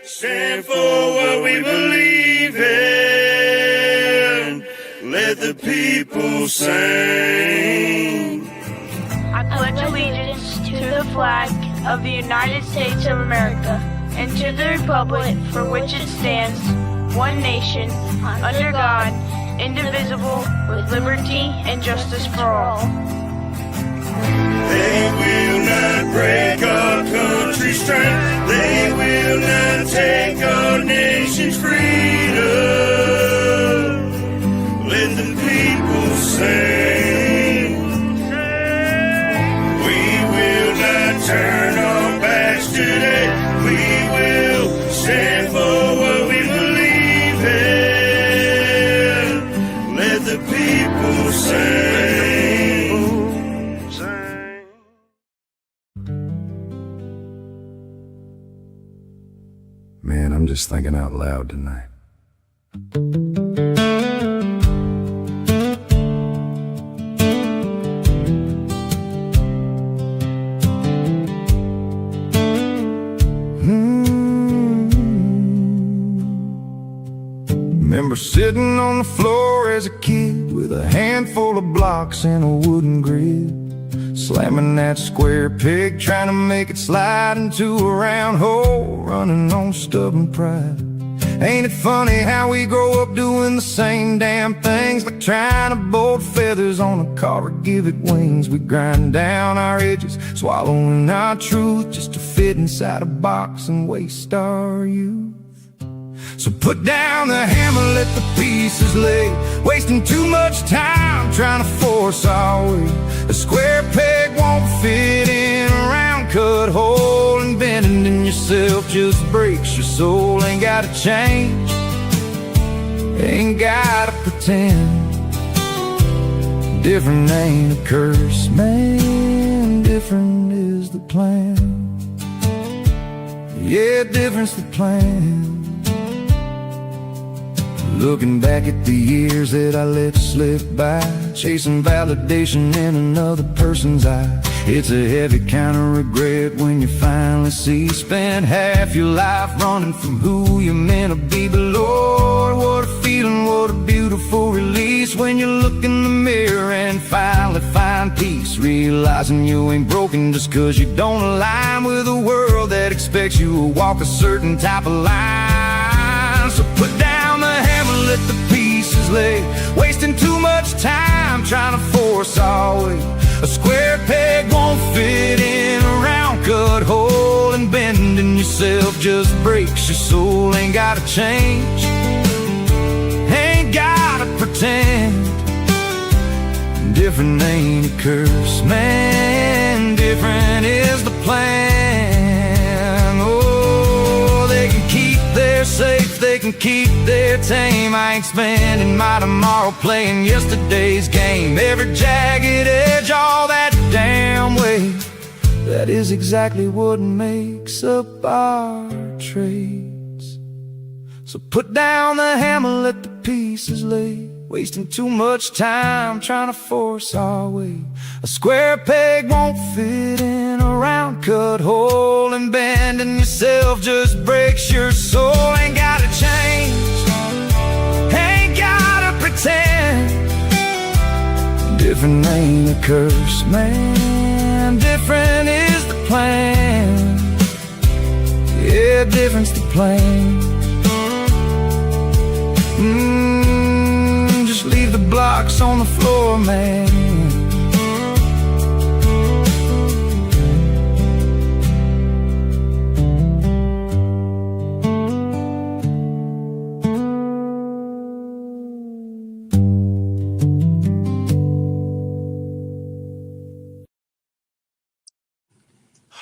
stand for what we believe in. Let the people sing. I pledge allegiance to the flag of the United States of America and to the republic for which it stands, one nation, under God, indivisible, with liberty and justice for all. They will not break our country's strength. They will not take our nation's freedom. Let the people sing. We will not turn our backs today. We will stand for what we believe in. Let the people sing. Man, I'm just thinking out loud tonight. Remember sitting on the floor as a kid with a handful of blocks and a wooden grid, slamming that square peg, trying to make it slide into a round hole, running on stubborn pride. Ain't it funny how we grow up doing the same damn things, like trying to bolt feathers on a car or give it wings. We grind down our edges, swallowing our truth just to fit inside a box and waste our youth. So put down the hammer, let the pieces lay, wasting too much time trying to force our way. A square peg won't fit in a round cut hole, and bending in yourself just breaks your soul. Ain't gotta change, ain't gotta pretend. Different ain't a curse, man, different is the plan. Yeah, different's the plan. Looking back at the years that I let slip by, chasing validation in another person's eye. It's a heavy kind of regret when you finally see spent half your life running from who you're meant to be. But Lord, what a feeling, what a beautiful release when you look in the mirror and finally find peace, realizing you ain't broken just cause you don't align with a world that expects you to walk a certain type of line. So put down the hammer, let the pieces lay, wasting too much time trying to force our way. A square peg won't fit in a round cut hole, and bending yourself just breaks your soul. Ain't gotta change, ain't gotta pretend. Different ain't a curse, man, different is the plan. Oh, they can keep their safe, they can keep their tame. I ain't spending my tomorrow playing yesterday's game. Every jagged edge, all that damn way, that is exactly what makes up our trades. So put down the hammer, let the pieces lay, wasting too much time trying to force our way. A square peg won't fit in a round cut hole, and bending yourself just breaks your soul. Ain't gotta change, ain't gotta pretend. Different ain't a curse, man, different is the plan. Yeah, different's the plan. Just leave the blocks on the floor, man.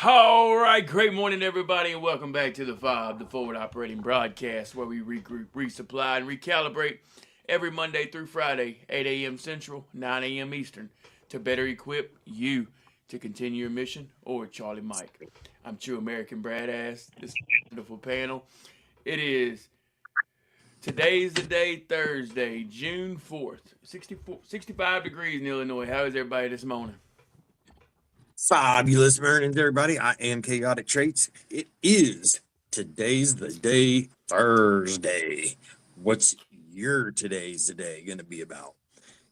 All right, great morning, everybody, and welcome back to the F.O.B, the Forward Operating Broadcast, where we regroup, resupply, and recalibrate every Monday through Friday, 8 a.m. Central, 9 a.m. Eastern, to better equip you to continue your mission, or Charlie Mike. I'm True American Bradass, this wonderful panel. Today's the day, Thursday, June 4th, 65 degrees in Illinois. How is everybody this morning? Fabulous mornings, everybody. I am Chaotic Traits. It is Today's the day, Thursday. What's your today's the day going to be about?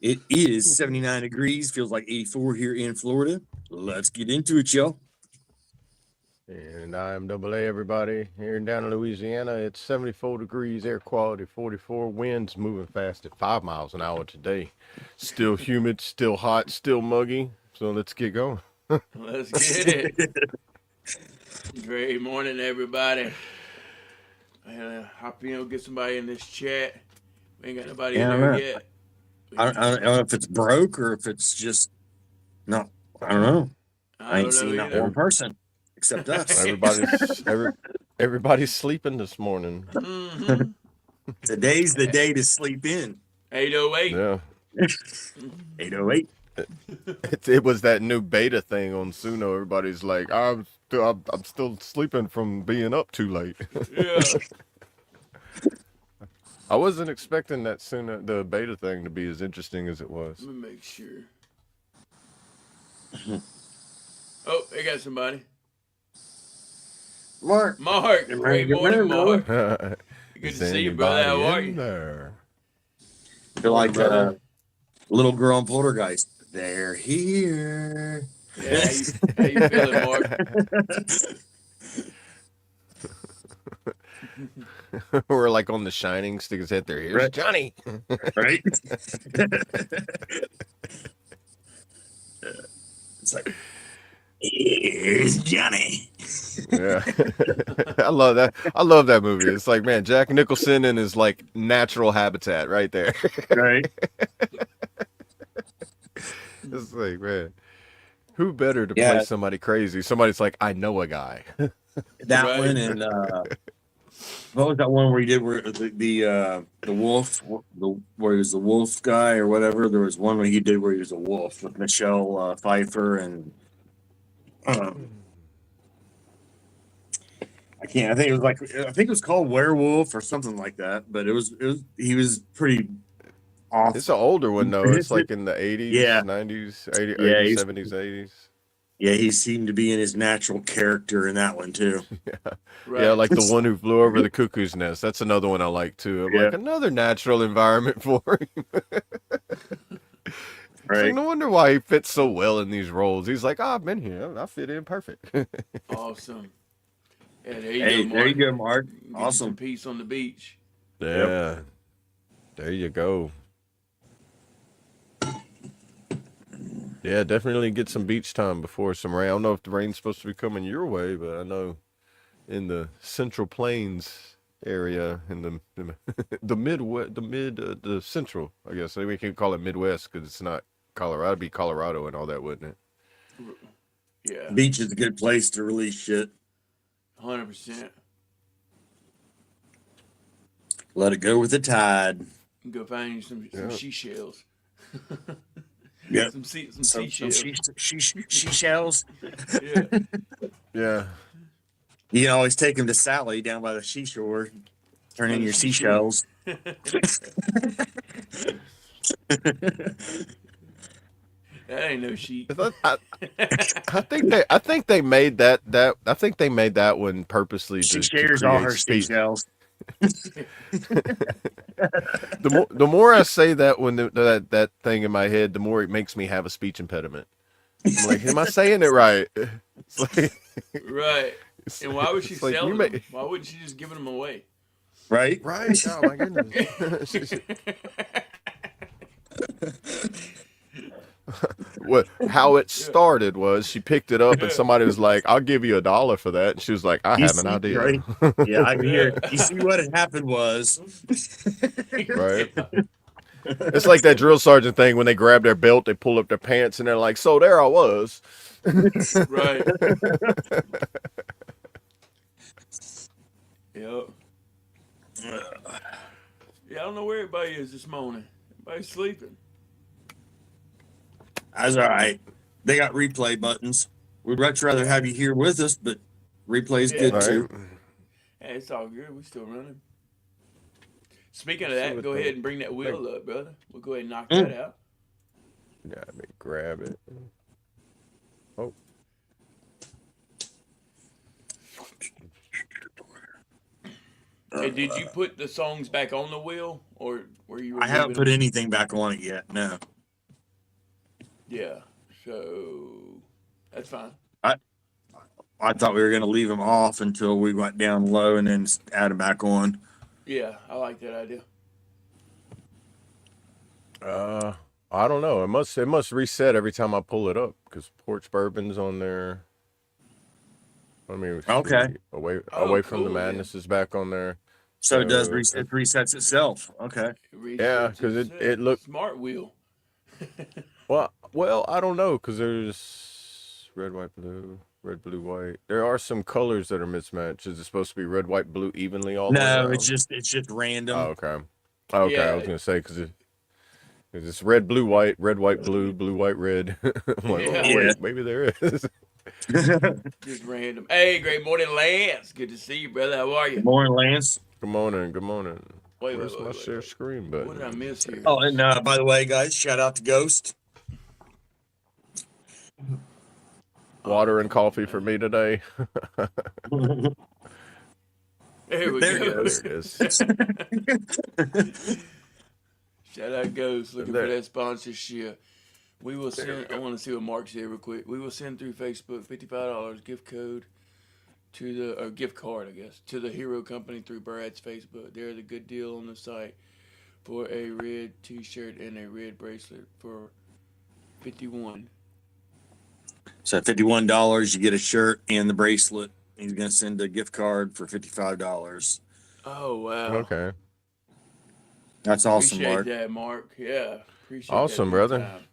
It is 79 degrees, feels like 84 here in Florida. Let's get into it, y'all. And I'm Double A, everybody. Here down in Louisiana, it's 74 degrees, air quality 44, winds moving fast at 5 miles an hour today. Still humid, still hot, still muggy. So let's get going. Let's get it. Great morning, everybody. Hop in, get somebody in this chat. We ain't got nobody in there yet. I don't know if it's broke or if it's just no. I don't know. I ain't seen not one person except us. Everybody's sleeping this morning. Mm-hmm. Today's the day to sleep in. 8:08. Yeah. 8:08. It was that new beta thing on Suno. Everybody's like, I'm still sleeping from being up too late. Yeah. I wasn't expecting that the beta thing to be as interesting as it was. Let me make sure. Oh, they got somebody. Mark. Great morning, Mark. Good to see you, brother. How are you? There? You're like little girl on Poltergeist. They're here. Yeah, how you feeling, Mark? We're like on The Shining, stick his head there. Here's Right. Johnny. Right? It's like, here's Johnny. Yeah. I love that. I love that movie. It's like, man, Jack Nicholson in his like natural habitat right there. Right? It's like, man, who better to Yeah. play somebody crazy? Somebody's like, I know a guy. That Right. one and what was that one where he did where the wolf, where he was the wolf guy or whatever? There was one where he did where he was a wolf with Michelle Pfeiffer and I think it was called Werewolf or something like that. But he was pretty off. It's an older one though. It's like in the 80s, Yeah. 90s, 80s, Yeah, 80s, he's- 70s, 80s. Yeah, he seemed to be in his natural character in that one too. Right. Yeah, like the one who flew over the cuckoo's nest. That's another one I like too. I'm like, another natural environment for him. It's Right? like, no wonder why he fits so well in these roles. He's like, I've been here. I fit in perfect. Awesome. Yeah, there you Hey, go, Mark. there you go, Mark. Get you Awesome. some peace on the beach. Yeah. There you go. Yeah, definitely get some beach time before some rain. I don't know if the rain's supposed to be coming your way, but I know in the Central Plains area, in the central, I guess we can call it Midwest because it's not Colorado. It'd be Colorado and all that, wouldn't it? Yeah, Beach is a good place to release shit. 100%. Let it go with the tide. Go find you some seashells. Yeah. Some Some seashells. seashells. Yeah. Yeah. You can always take them to Sally down by the seashore. Turn in your seashells. That ain't no sheep. I think they made that I think they made that one purposely She to shares all create her space. seashells. The more I say that when that thing in my head, the more it makes me have a speech impediment. I'm like, am I saying it right? It's like, Right. And why would she it's like, sell you them? may- Why wouldn't she just give them away? Right? Right? Oh my goodness. How it started was she picked it up and somebody was like, "I'll give you $1 for that," and she was like, "I You have an see, idea." right? Yeah, I can hear. You see what had happened was. Right. It's like that drill sergeant thing when they grab their belt, they pull up their pants, and they're like, "So there I was." Right. Yep. Yeah, I don't know where everybody is this morning. Everybody's sleeping. That's all right. They got replay buttons. We'd much rather have you here with us, but replay's good Right. too. Hey, it's all good. We're still running. Speaking of See that, what go the- ahead and bring that wheel up, brother. We'll go ahead and knock that out. Yeah, let me grab it. Oh, And did you put the songs back on the wheel, or were you? I haven't removing put them? anything back on it yet. No. Yeah. So that's fine. I thought we were going to leave them off until we went down low and then add them back on. Yeah, I like that idea. I don't know. It must reset every time I pull it up because Porch Bourbon's on there. Let me see. Okay. Away from the cool, man. Madness is back on there. So it does So, it resets itself. Okay. Yeah, 'cause it looked- smart wheel. well, I don't know because there's red, white, blue, red, blue, white. There are some colors that are mismatched. Is it supposed to be red, white, blue evenly all the way No, around? it's just random. Oh, okay. Okay, Yeah. I was gonna say because it's red, blue, white, blue, blue, white, red. I'm like, Yeah. oh, wait, maybe there is. Just random. Hey, great morning, Lance. Good to see you, brother. How are you? Good morning, Lance. Good morning. Good morning. Wait, Where's my share screen button? What did I miss here? Oh, and by the way, guys, shout out to Ghost. Water and coffee for me today. There we There it go. goes. There it is. Shout out Ghost looking There. for that sponsorship. We will send. I want to see what Mark said real quick. We will send through Facebook $55 gift code to the gift card, I guess, to the Hero Company through Brad's Facebook. There's a good deal on the site for a red T-shirt and a red bracelet for $51. So $51, you get a shirt and the bracelet. He's gonna send a gift card for $55. Oh wow! Okay. That's awesome, Appreciate Mark. that, Mark. Yeah, appreciate Awesome, that big brother. time.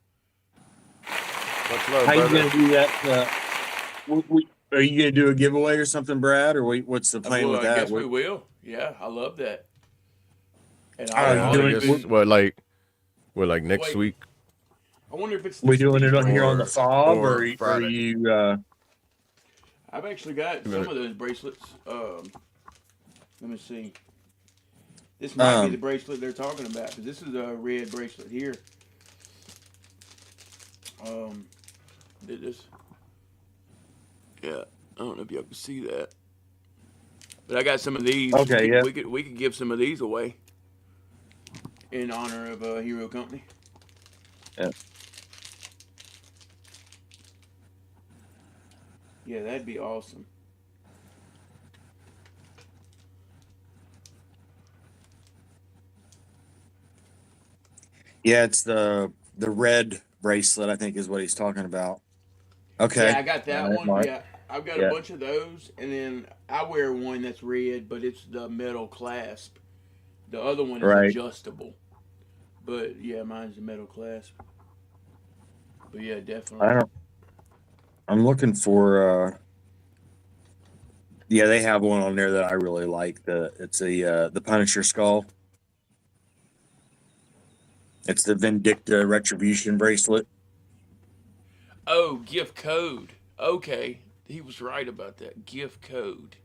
Much love, How you brother. gonna do that? Are you gonna do a giveaway or something, Brad? Or what's the plan Well, with I that? guess we will. Yeah, I love that. And Oh, I, you I doing wonder if guess, it's, like next Wait. week I wonder if it's we doing it on here on the Or- FOB, or or are Friday. you? I've actually got a some minute. of those bracelets. Let me see. This might be the bracelet they're talking about, because this is a red bracelet here. Did this? Yeah, I don't know if y'all can see that, but I got some of these. Okay, yeah. We could give some of these away in honor of a Hero Company. Yeah. Yeah, that'd be awesome. Yeah, it's the red bracelet. I think is what he's talking about. Okay. Yeah, I got that All right, one. Mark. Yeah, I've got Yeah. a bunch of those, and then I wear one that's red, but it's the metal clasp. The other one is Right. adjustable. But yeah, mine's the metal clasp. But yeah, I definitely. don't. I'm looking for. Yeah, they have one on there that I really like. It's the Punisher skull. It's the Vindicta Retribution bracelet. Oh, gift code. Okay, he was right about that. Gift code.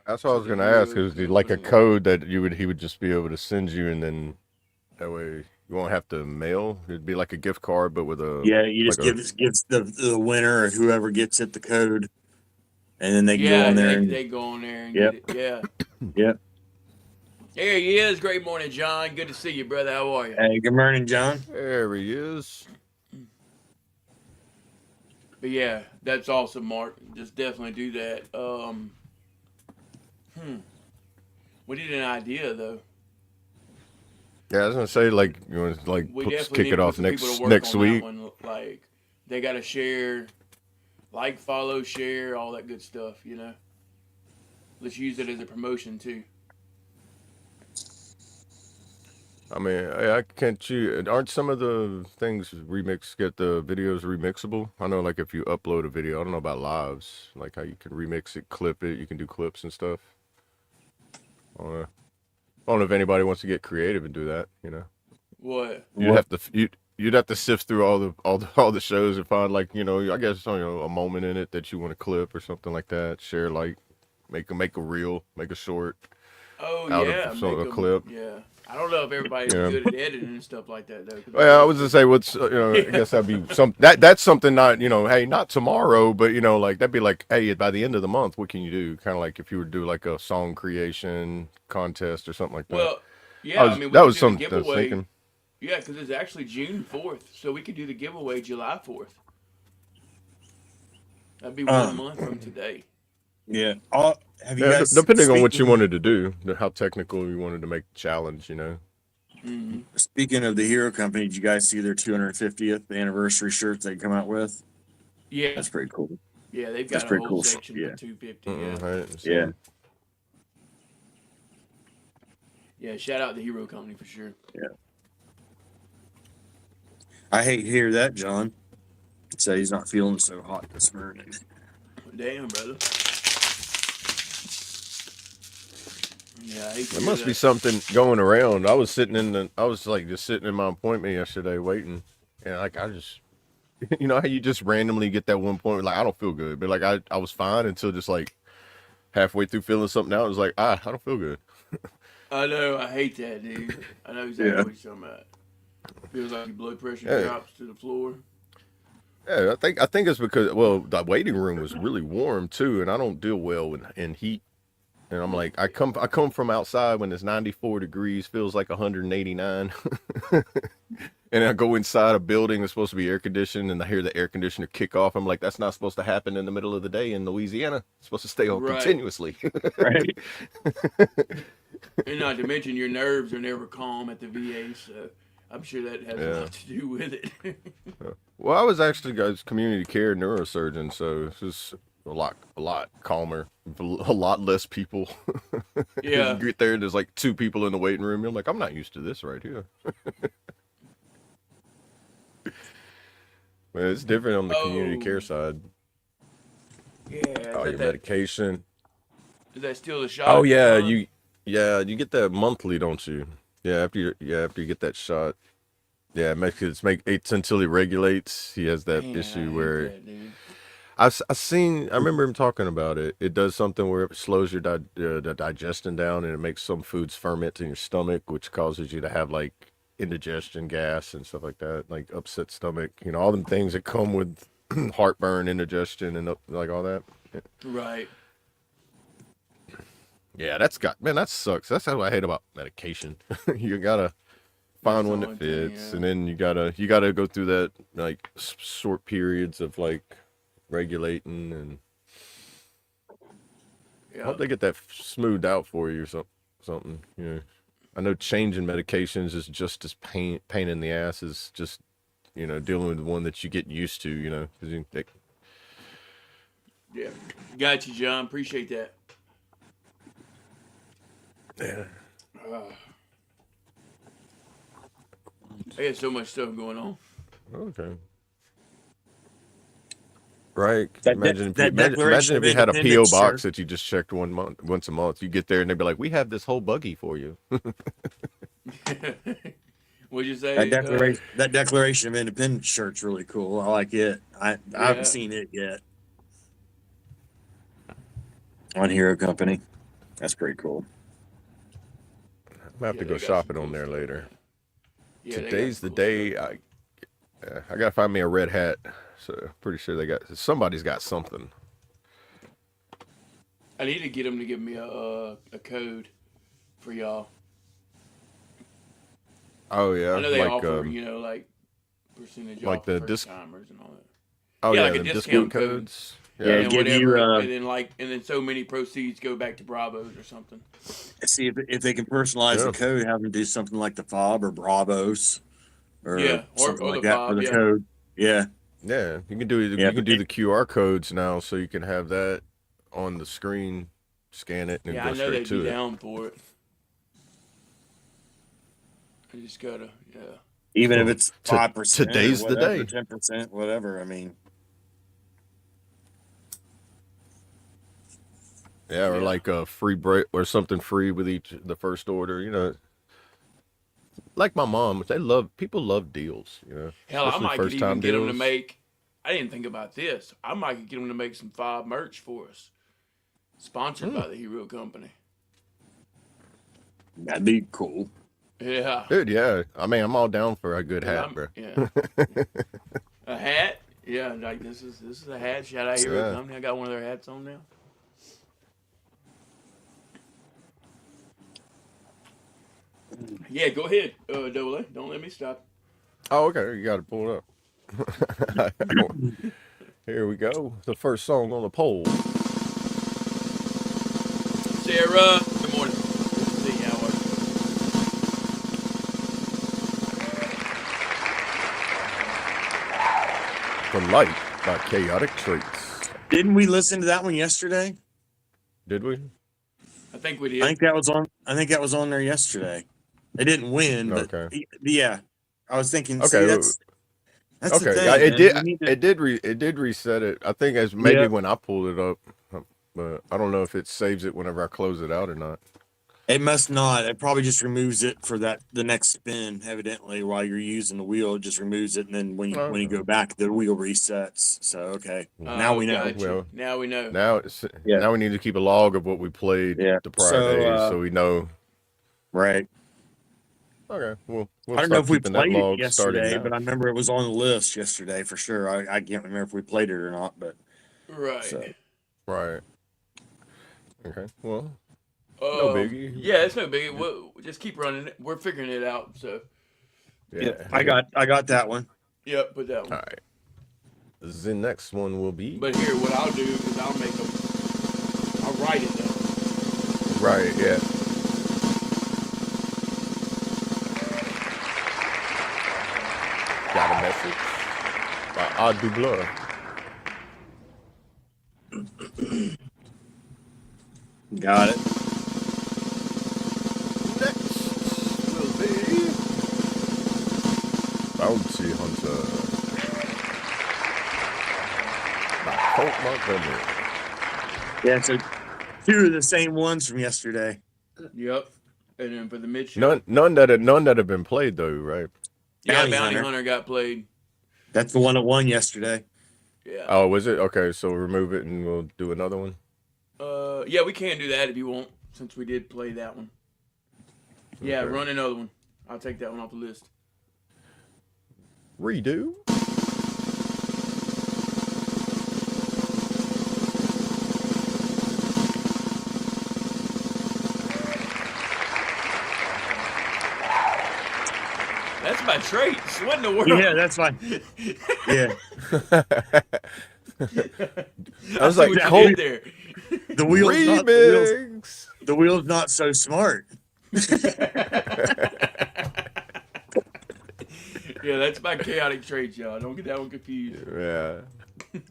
That's what I was To the gonna ask. Hero Is it like a Company. code that he would just be able to send you, and then that way you won't have to mail? It'd be like a gift card, but with a Yeah, you just like gives the winner or whoever gets it the code, and then they can Yeah, go on there. they go on there and Yep. get it. Yeah. Yep. There he is. Great morning, John. Good to see you, brother. How are you? Hey, good morning, John. There he is. But yeah, that's awesome, Mark. Just definitely do that. We need an idea though. Yeah, I was gonna say like you want to We kick definitely need it to off put some people next to work next on week. that one. Like they got to share, like, follow, share, all that good stuff. You know. Let's use it as a promotion too. I mean, I can't you? Aren't some of the things get the videos remixable? I know, like if you upload a video, I don't know about lives, like how you can remix it, clip it, you can do clips and stuff. I don't know if anybody wants to get creative and do that. You know, What? you'd have to sift through all the shows and find like I guess a moment in it that you want to clip or something like that. Share make a reel, make a short. Oh Out of yeah, a make 'em- clip. Yeah. I don't know if everybody's Yeah. good at editing and stuff like that though. 'Cause Well, I was gonna say, what's I guess that'd be that's something not hey, not tomorrow, but like that'd be like, hey, by the end of the month, what can you do? Kind of like if you were to do like a song creation contest or something like that. Well, yeah, I mean, we That could was do the something I was giveaway. thinking. Yeah, because it's actually June 4th, so we could do the giveaway July 4th. That'd be 1 month from today. Yeah. Have you Yeah, guys depending on what you wanted to do, how technical you wanted to make the challenge, Mm-hmm. Speaking of the Hero Company, did you guys see their 250th anniversary shirts they come out with? Yeah, That's pretty cool. yeah, they've That's got a pretty whole cool. section Yeah. for 250. I Yeah, didn't see Yeah. them. yeah. Shout out the Hero Company for sure. I hate to hear that, John. Say he's not feeling so hot this morning. Damn, brother. Yeah, I hate to There hear must be that. something going around. I was just sitting in my appointment yesterday waiting, and like I just, how you just randomly get that one point, like I don't feel good, but like I was fine until just like halfway through feeling something out. It was like, I don't feel good. I know, I hate that, dude. I know exactly Yeah. what you're talking about. Feels like your blood pressure Yeah. drops to the floor. Yeah, I think it's because the waiting room was really warm too, and I don't deal well in heat. And I'm like, I come from outside when it's 94 degrees, feels like 189. And I go inside a building that's supposed to be air conditioned, and I hear the air conditioner kick off. I'm like, that's not supposed to happen in the middle of the day in Louisiana. It's supposed to stay on Right. continuously. Right. And not to mention your nerves are never calm at the VA, so I'm sure that has a lot to do with it. Well, I was actually guys community care neurosurgeon, so it's just a lot calmer, a lot less people. Yeah. You get there, and there's like 2 people in the waiting room. I'm like, I'm not used to this right here. But it's different on the community care side. Yeah. Oh, your medication. Is that still the shot? Oh yeah, you get that monthly, don't you? Yeah, after you get that shot. Yeah, it's until he regulates. He has that issue where I remember him talking about it. It does something where it slows your the digestion down, and it makes some foods ferment in your stomach, which causes you to have like indigestion, gas, and stuff like that, like upset stomach. All them things that come with heartburn, indigestion, and like all that. Right. Yeah, that sucks. That's what I hate about medication. You gotta find one that fits, and then you gotta go through that like short periods of like regulating, and I hope they get that smoothed out for you or something. I know changing medications is just as pain in the ass as just dealing with the one that you get used to. Yeah. Got you, John. Appreciate that. Yeah. I got so much stuff going on. Okay. Right. That Imagine Declaration if of you had a PO Independence box shirt. that you just checked once a month. You get there and they'd be like, "We have this whole buggy for you." What'd you say? That Declaration of Independence shirt's really cool. I like it. I haven't seen it yet on Hero Company. That's pretty cool. I'm gonna have to go shopping on there later. Yeah, Today's the day. I gotta find me a red hat. So pretty sure somebody's got something. I need to get them to give me a code for y'all. Oh yeah, I know they offer like percentage like off the for first timers and all that. Oh Yeah, yeah, like a the discount code. codes. Yeah, And give whatever, you, and then so many proceeds go back to Bravos or something. See if they can personalize the code, have them do something like the FOB or Bravos, or something or like the that FOB, for the yeah. code. Yeah, Yeah, you can do it. Yeah, You can do the QR codes now, so you can have that on the screen, scan it, and Yeah, go I know straight they'd to be it. down for it. I just gotta, even if it's 5%, today's or the whatever, day. 10%, whatever. I mean, Yeah, or like a free break or something free with the first order. Like my mom, people love deals. hell, I especially might could even first-time get them to deals. make. I didn't think about this. I might could get them to make some FOB merch for us, sponsored by the Hero Company. that'd be cool. Yeah. Dude, yeah. I mean, I'm all down for a good hat, bro. Yeah. A hat? Yeah, like this is a hat. Shout out Hero Yeah. Company. I got one of their hats on now. Yeah, go ahead, Double A. Don't let me stop. Oh, okay. You got to pull it up. Here we go. The first song on the poll. Sarah, good morning. Good to see you. How are you? The Light by Chaotic Traits. Didn't we listen to that one yesterday? Did we? I think we did. I think that was on there yesterday. They didn't win, but Okay. yeah. I was thinking, Okay. see, that's the Okay. thing. Yeah, it man. did. We need to- It did reset it. I think as maybe Yeah. when I pulled it up, but I don't know if it saves it whenever I close it out or not. It must not. It probably just removes it for the next spin. Evidently, while you're using the wheel, it just removes it, and then when you go back, the wheel resets. So okay, now we know. Gotcha. Well, now we know. Now we need to keep a log of what we played the prior days, so we know. Right. Okay. Well, I don't know if we keeping that played log it started yesterday, now. but I remember it was on the list yesterday for sure. I can't remember if we played it or not, but Right. so. Right. Okay. Well, no biggie. Yeah, it's no biggie. We'll just keep running it. We're figuring it out. So. Yeah, I got that one. Yep, put that one. All right. The next one will be. But here, what I'll do is I'll write it down. Right. Yeah. Got a message by Odd Dubleur. Got it. Next will be Bounty Hunter by Colt Montgomery. Yeah, so two of the same ones from yesterday. Yep. And then for the mid show. None that have been played though, right? Yeah, Bounty Bounty Hunter. Hunter got played. That's the one that won yesterday. Yeah. Oh, was it? Okay, so remove it and we'll do another one. Yeah, we can do that if you want, since we did play that one. Yeah, Okay. run another one. I'll take that one off the list. Redo. That's my traits. What in the world? Yeah, that's fine. Yeah. I was see like, what you Colt did there. The wheel's remix. the wheel's not so smart. Yeah, that's my chaotic traits, y'all. Don't get that one confused. Yeah.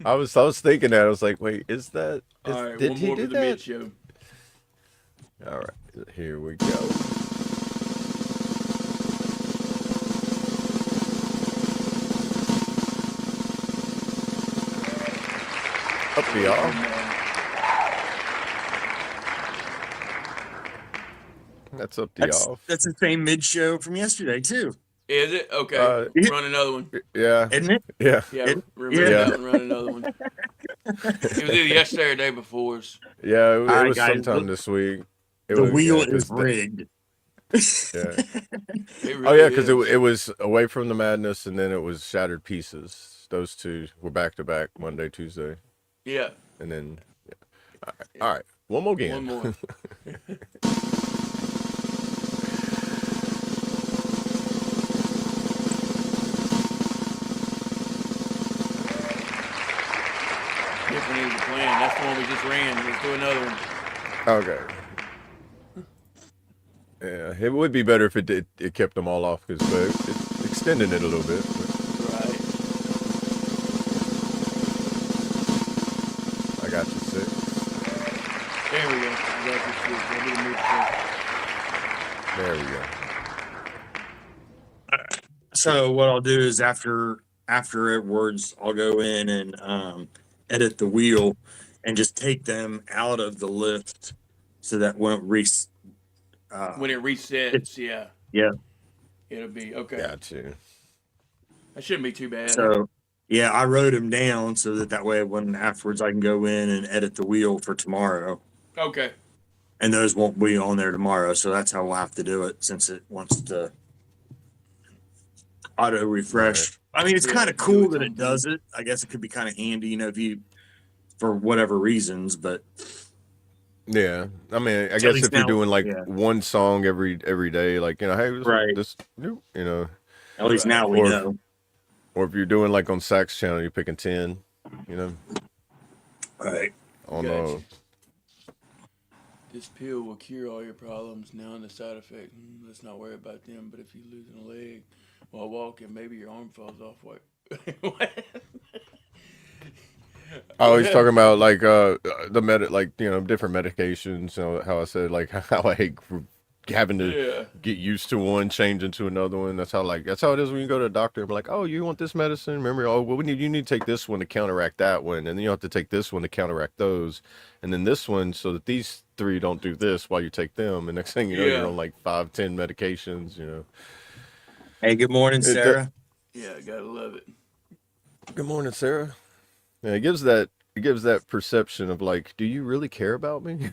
I was thinking that. I was like, wait, is that? All right, did one he more do for the mid that? show. All right, here we go. Up the off. That's up the off. That's the same mid show from yesterday too, Is it? Okay. Run another one. Yeah. isn't it? Yeah. Yeah, remember yeah. that one. Run another one. It was either yesterday or the day before. Yeah. It right, was guys, sometime this week. The wheel yeah, is rigged. Yeah. It Oh yeah, really because is. it was Away from the Madness, and then it was Shattered Pieces. Those two were back to back, Monday, Tuesday, Yeah. and then. Yeah. All right. One more game. One more. Different is the plan. That's the one we just ran. Let's do another one. Okay. Yeah, it would be better if it kept them all off because it extended it a little bit. But Right. I got you 6. There we go. I got this shit. That'll be the mid show. There we go. So what I'll do is after Edwards, I'll go in and edit the wheel and just take them out of the list so that when it When it resets, yeah. Yeah. It'll be okay. Got you. That shouldn't be too bad. So yeah, I wrote them down so that way when afterwards I can go in and edit the wheel for tomorrow. Okay. and those won't be on there tomorrow. So that's how we'll have to do it since it wants to auto refresh. I mean, it's Yeah, kind of do cool its that own it does it. I guess it could be kind of handy, if you, for whatever reasons, but Yeah, I mean, I at guess least if you're now- doing like yeah. one song every day, like hey, Right. this new, At least Right. now we Or- know. or if you're doing like on Sax channel, you're picking 10, Right. on Gotcha. This pill will cure all your problems. Now, the side effect, let's not worry about them. But if you lose a leg while walking, maybe your arm falls off. What? I was talking about like different medications. How I said like how I hate having to Yeah. get used to one, change into another one. That's how it is when you go to a doctor. I'm like, oh, you want this medicine? Remember, well, you need to take this one to counteract that one, and then you have to take this one to counteract those, and then this one so that these 3 don't do this while you take them. And next thing you know, Yeah. you're on like 5-10 medications. Hey, good morning, Sarah. Yeah, gotta love it. Good morning, Sarah. Yeah, it gives that perception of like, do you really care about me?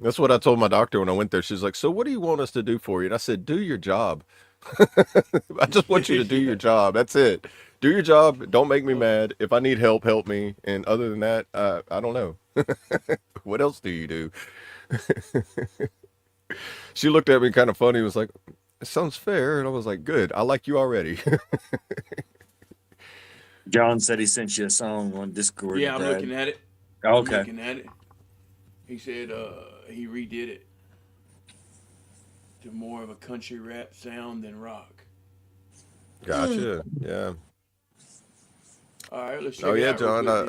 That's what I told my doctor when I went there. She's like, so what do you want us to do for you? And I said, do your job. I just want you to do your job. That's it. Do your job. Don't make me mad. If I need help, help me. And other than that, I don't know. What else do you do? She looked at me kind of funny. Was like, it sounds fair. And I was like, good. I like you already. John said he sent you a song on Discord. Yeah, I'm looking at it. I'm Okay. looking at it. He said he redid it to more of a country rap sound than rock. Gotcha. Yeah. All right, let's check Oh, it yeah, out real John, quick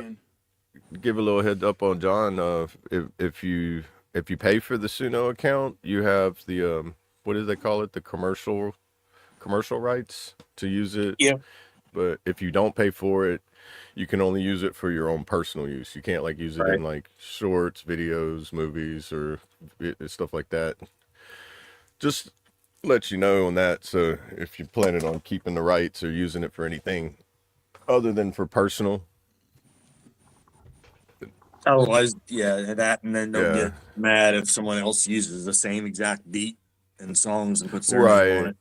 then. Give a little heads up on John. If you pay for the Suno account, you have the what do they call it? The commercial rights to use it. Yeah. But if you don't pay for it, you can only use it for your own personal use. You can't like use it in like shorts, videos, movies, or stuff like that. Just let you know on that. So if you're planning on keeping the rights or using it for anything other than for personal, Otherwise, yeah, that, and then they'll Yeah. get mad if someone else uses the same exact beat and songs and puts their Right. name on it.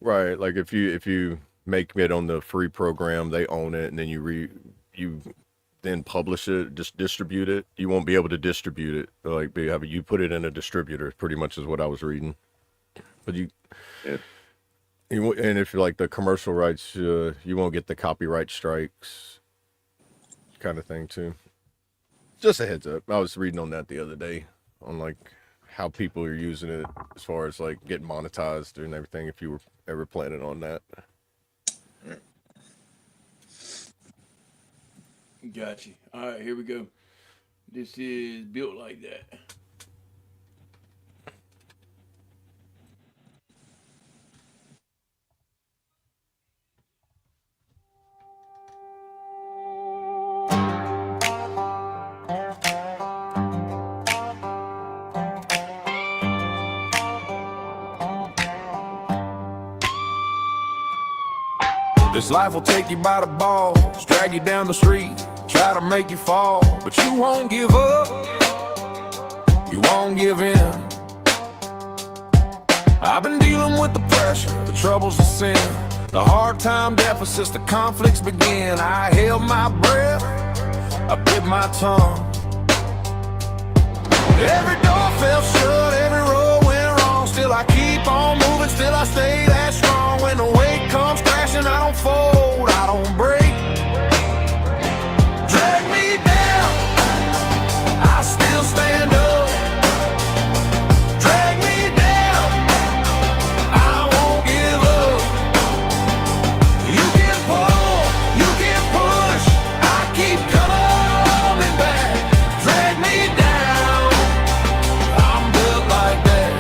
right? Like if you make it on the free program, they own it, and then you then publish it, just distribute it. You won't be able to distribute it. Like you put it in a distributor. Pretty much is what I was reading. But Yeah. and if you're like the commercial rights, you won't get the copyright strikes, kind of thing too. Just a heads up. I was reading on that the other day on like how people are using it as far as like getting monetized and everything. If you were ever planning on that. Gotcha. All right, here we go. This is Built Like That. This life will take you by the balls, drag you down the street, try to make you fall, but you won't give up, you won't give in. I've been dealing with the pressure, the troubles of sin, the hard time deficits, the conflicts begin. I held my breath, I bit my tongue. Every door fell shut, every road went wrong. Still I keep on moving, still I stay that strong. When the weight comes crashing, I don't fold, I don't break. Drag me down, I still stand up. Drag me down, I won't give up. You can pull, you can push, I keep coming back. Drag me down, I'm built like that.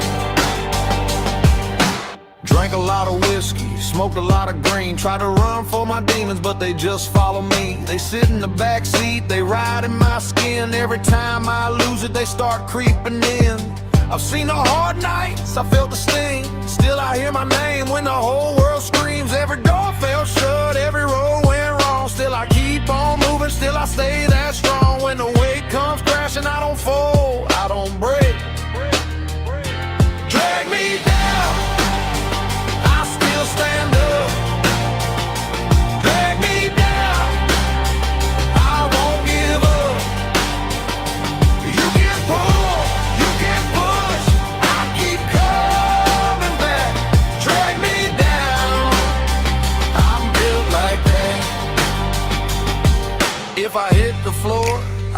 Drank a lot of whiskey, smoked a lot of green, tried to run for my demons, but they just follow me. They sit in the back seat, they ride in my skin. Every time I lose it, they start creeping in. I've seen the hard nights, I felt the sting. Still I hear my name when the whole world screams. Every door fell shut, every road went wrong. Still I keep on moving, still I stay that strong. When the weight comes crashing, I don't fold, I don't break.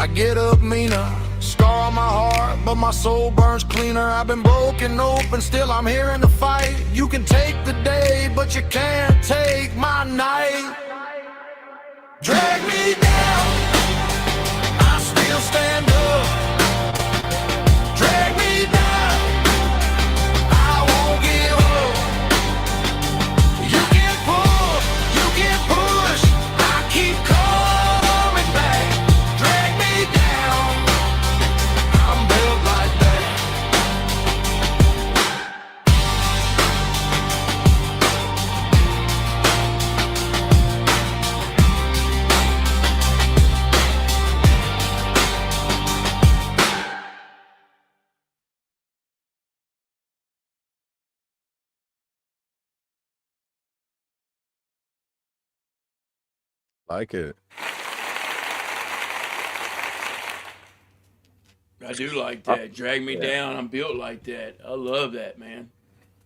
I get up meaner, scar on my heart, but my soul burns cleaner. I've been broken open, still I'm here in the fight. You can take the day, but you can't take my night. Drag me down, I still stand up. Drag me down, I won't give up. You can pull, you can push, I keep coming back. Drag me down, I'm built like that. Like it. I do like that. Drag me down. I'm built like that. I love that, man.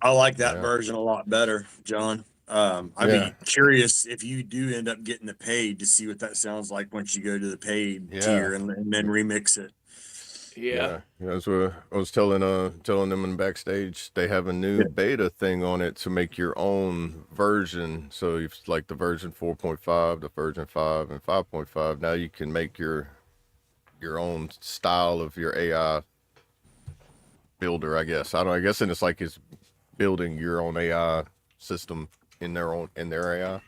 I like that Yeah. version a lot better, John. I'd Yeah. be curious if you do end up getting the paid to see what that sounds like once you go to the paid Yeah. tier and then remix it. Yeah. That's what I was telling them in backstage. They have a new beta thing on it to make your own version. So if like the version 4.5, the version 5, and 5.5, now you can make your own style of your AI builder. I guess I guess, and it's building your own AI system in their AI.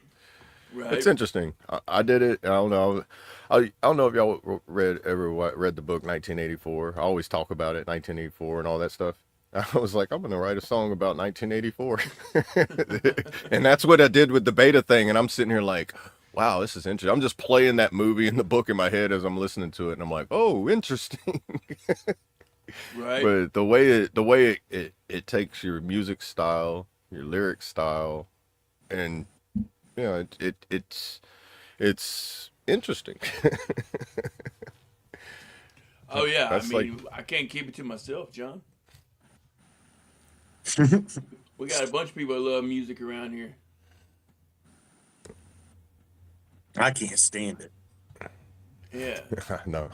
Right. It's interesting. I did it. I don't know. I don't know if y'all read the book 1984. I always talk about it, 1984 and all that stuff. I was like, I'm gonna write a song about 1984, and that's what I did with the beta thing. And I'm sitting here like, wow, this is interesting. I'm just playing that movie and the book in my head as I'm listening to it, and I'm like, oh, interesting. Right. But the way it takes your music style, your lyric style, and it's interesting. Oh yeah. That's I can't keep it to myself, John. We got a bunch of people that love music around here. I can't stand it. Yeah. No.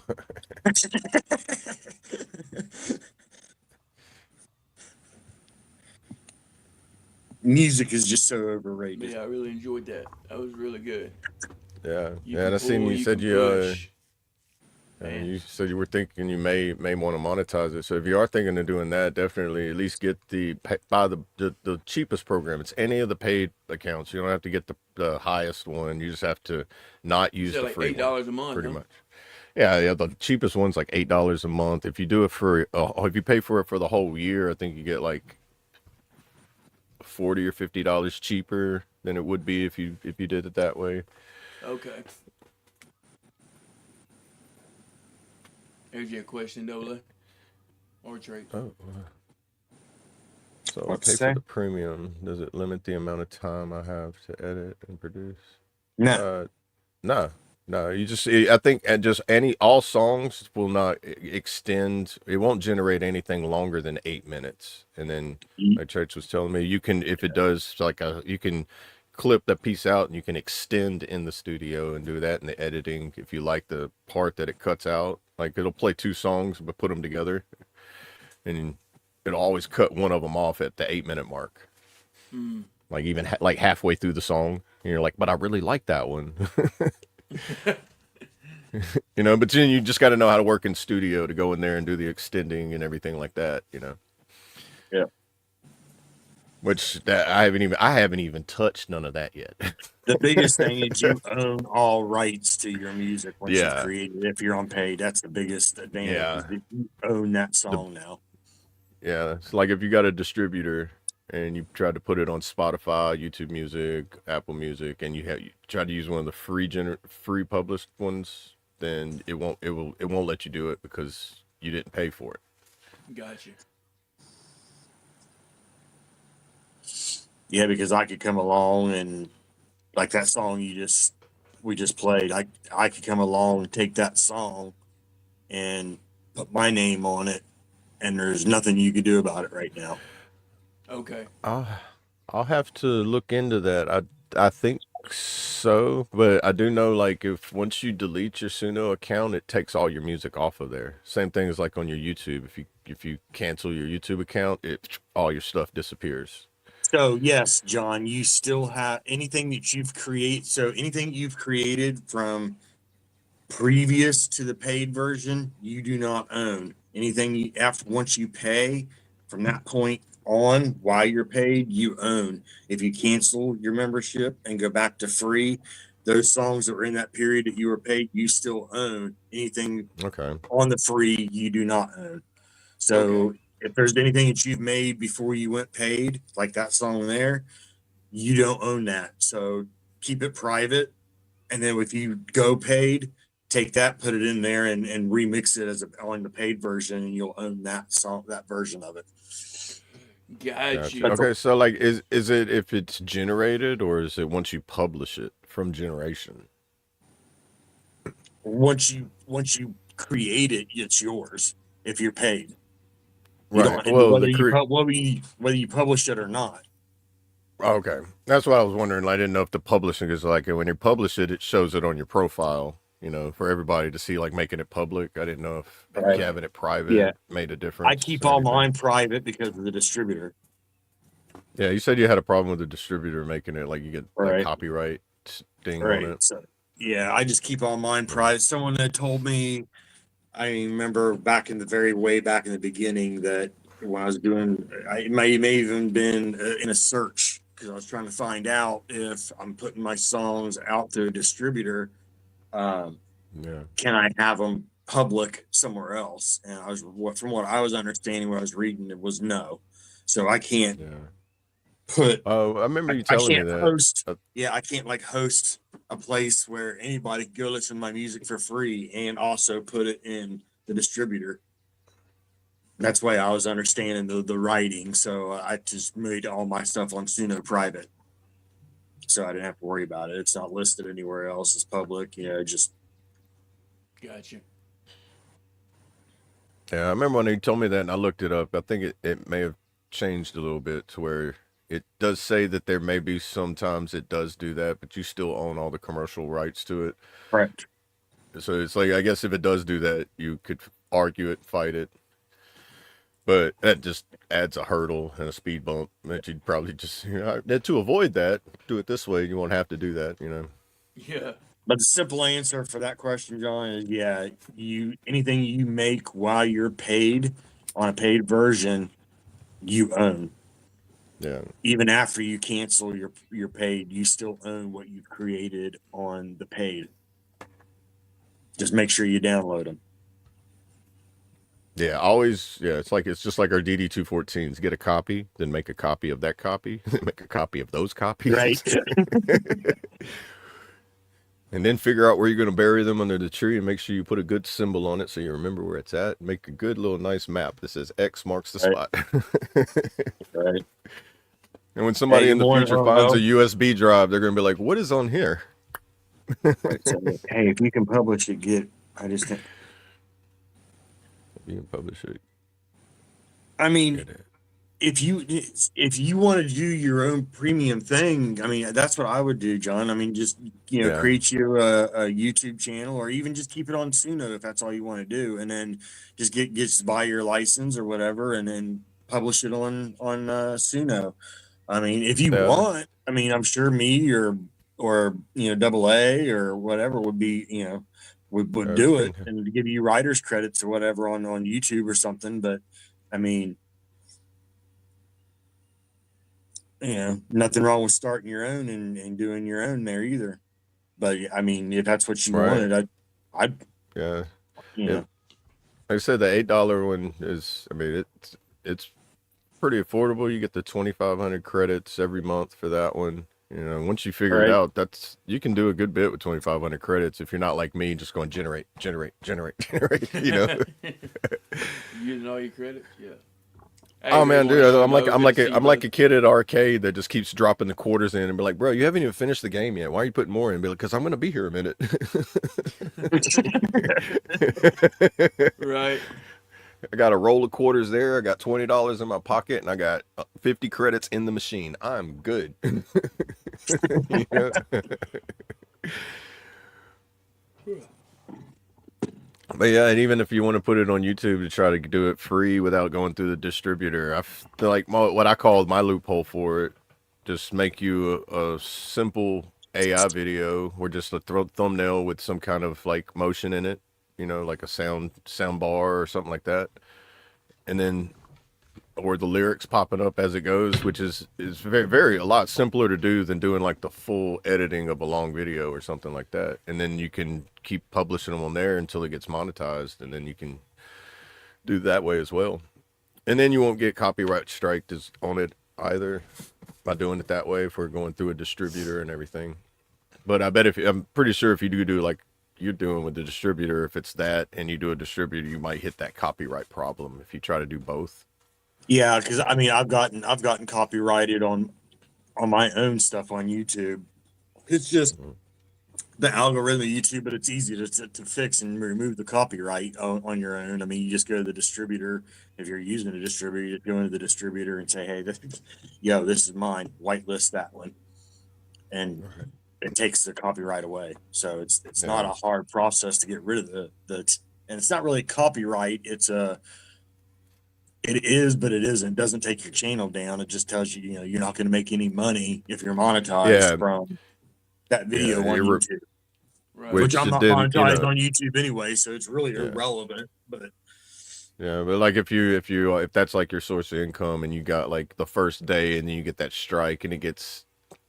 Music is just so overrated. Yeah, I really enjoyed that. That was really good. Yeah. You Yeah, and I can seen pull, you you said can you push. Man. you said you were thinking you may want to monetize it. So if you are thinking of doing that, definitely at least get buy the cheapest program. It's any of the paid accounts. You don't have to get the highest one. You just have to not use You said the like free one, $8 a month, pretty huh? much. Yeah. The cheapest one's like $8 a month. If you do it if you pay for it for the whole year, I think you get like $40 or $50 cheaper than it would be if you did it that way. Okay. Here's your question, Dola. Or Trey. Oh. So I What's pay say? for the premium. Does it limit the amount of time I have to edit and produce? No. No. You just, I think, and just all songs will not extend. It won't generate anything longer than 8 minutes. And then my church was telling me you can, if it does, you can clip that piece out and you can extend in the studio and do that in the editing. If you like the part that it cuts out, like it'll play 2 songs but put them together, and it'll always cut one of them off at the 8-minute mark. Like even like halfway through the song, and you're like, but I really like that one. But then you just got to know how to work in studio to go in there and do the extending and everything like that, Yeah. Which I haven't even touched none of that yet. The biggest thing is you own all rights to your music once you've Yeah. created it. If you're on paid, that's the biggest advantage. Yeah. Is that you own that song now. Yeah, it's like if you got a distributor and you tried to put it on Spotify, YouTube Music, Apple Music, and you try to use one of the free published ones, then it won't let you do it because you didn't pay for it. Gotcha. Yeah, because I could come along and like that song we just played. I could come along and take that song and put my name on it, and there's nothing you could do about it right now. Okay. I'll have to look into that. I think so, but I do know like if once you delete your Suno account, it takes all your music off of there. Same thing as like on your YouTube. If you cancel your YouTube account, it all your stuff disappears. So yes, John, you still have anything that you've created. So anything you've created from previous to the paid version, you do not own. Anything you after once you pay from that point on while you're paid, you own. If you cancel your membership and go back to free, those songs that were in that period that you were paid, you still own. Anything Okay. on the free, you do not own. So Okay. if there's anything that you've made before you went paid, like that song there, you don't own that. So keep it private. And then if you go paid, take that, put it in there and remix it as on the paid version, and you'll own that song, that version of it. Got Gotcha. you. That's Okay, so like is it if it's generated or is it once you publish it from generation? once you create it, it's yours if you're paid. You Right. don't, and Well, the cre whether you publish it or not. Okay. That's what I was wondering. I didn't know if the publishing is like when you publish it, it shows it on your profile, for everybody to see, like making it public. I didn't know if Right. having it private Yeah. made a I difference keep or all anything. mine private because of the distributor. Yeah, you said you had a problem with the distributor making it like you get like Right. copyright ding on Right. it. So yeah, I just keep all mine private. Someone had told me, I remember back in the way back in the beginning that when I was doing, it may even been in a search because I was trying to find out if I'm putting my songs out to a distributor, um, Yeah. can I have them public somewhere else? And from what I was understanding, what I was reading, it was no. So I can't Yeah. put Oh, I remember you I telling me can't that. host. Uh, Yeah, I can't like host a place where anybody can go listen to my music for free and also put it in the distributor. That's why I was understanding the writing. So I just made all my stuff on Suno private. So I didn't have to worry about it. It's not listed anywhere else as public. Just Got you. Yeah, I remember when he told me that and I looked it up. I think it may have changed a little bit to where it does say that there may be sometimes it does do that, but you still own all the commercial rights to it. correct. So it's like, I guess if it does do that, you could argue it, fight it, but that just adds a hurdle and a speed bump that you'd probably just, to avoid that, do it this way. You won't have to do that. Yeah. But the simple answer for that question, John, is anything you make while you're paid on a paid version, you own. Yeah. Even after you cancel your paid, you still own what you created on the paid. Just make sure you download them. Yeah, always. Yeah, it's just like our DD214s. Get a copy, then make a copy of that copy, then make a copy of those copies. Right. And then figure out where you're going to bury them under the tree and make sure you put a good symbol on it so you remember where it's at. Make a good little nice map that says X marks the spot. Right. And when somebody Hey, in the morning, future finds a Romo. USB drive, they're going to be like, what is on here? Right. So, hey, if you can publish it, I just think. You can publish it. I mean, Get it. if you want to do your own premium thing, I mean, that's what I would do, John. I mean, just Yeah. create you a YouTube channel, or even just keep it on Suno if that's all you want to do, and then just buy your license or whatever, and then publish it on Suno. I mean, if you Yeah. want, I mean, I'm sure me or Double A or whatever would be would do it and give you writers credits or whatever on YouTube or something. But I mean, nothing wrong with starting your own and doing your own there either. But I mean, if that's what you Right. wanted, I'd Yeah. you know, Like I said, the $8 one is, I mean, it's pretty affordable. You get the 2,500 credits every month for that one. Once you figure it Right. out, you can do a good bit with 2,500 credits if you're not like me, just going generate. Using all your credits. Yeah. Hey, Oh man, good dude, morning, I'm like Romo. I'm Good like to see a, you, I'm like brother. a kid at arcade that just keeps dropping the quarters in and be like, bro, you haven't even finished the game yet. Why are you putting more in? Be like, because I'm gonna be here a minute. Right. I got a roll of quarters there. I got $20 in my pocket, and I got 50 credits in the machine. I'm good. You know? But yeah, and even if you want to put it on YouTube to try to do it free without going through the distributor, I feel like what I call my loophole for it, just make you a simple AI video or just a thumbnail with some kind of like motion in it, you know, like a sound bar or something like that, and then or the lyrics popping up as it goes, which is very a lot simpler to do than doing like the full editing of a long video or something like that. And then you can keep publishing them on there until it gets monetized, and then you can do that way as well. And then you won't get copyright striked on it either by doing it that way if we're going through a distributor and everything. But I bet I'm pretty sure if you do like you're doing with the distributor, if it's that and you do a distributor, you might hit that copyright problem if you try to do both. Yeah, because I mean, I've gotten copyrighted on my own stuff on YouTube. It's just the algorithm of YouTube, but it's easy to fix and remove the copyright on your own. I mean, you just go to the distributor. If you're using a distributor, you just go into the distributor and say, "Hey, this is mine. Whitelist that one," and it takes the copyright away. So it's not a hard process to get rid of the and it's not really copyright. It is, but it isn't. It doesn't take your channel down. It just tells you, you're not going to make any money if you're monetized from that video on YouTube. Right. Which I'm not monetized on YouTube anyway, so it's really irrelevant. But like if that's like your source of income and you got like the first day and then you get that strike and it gets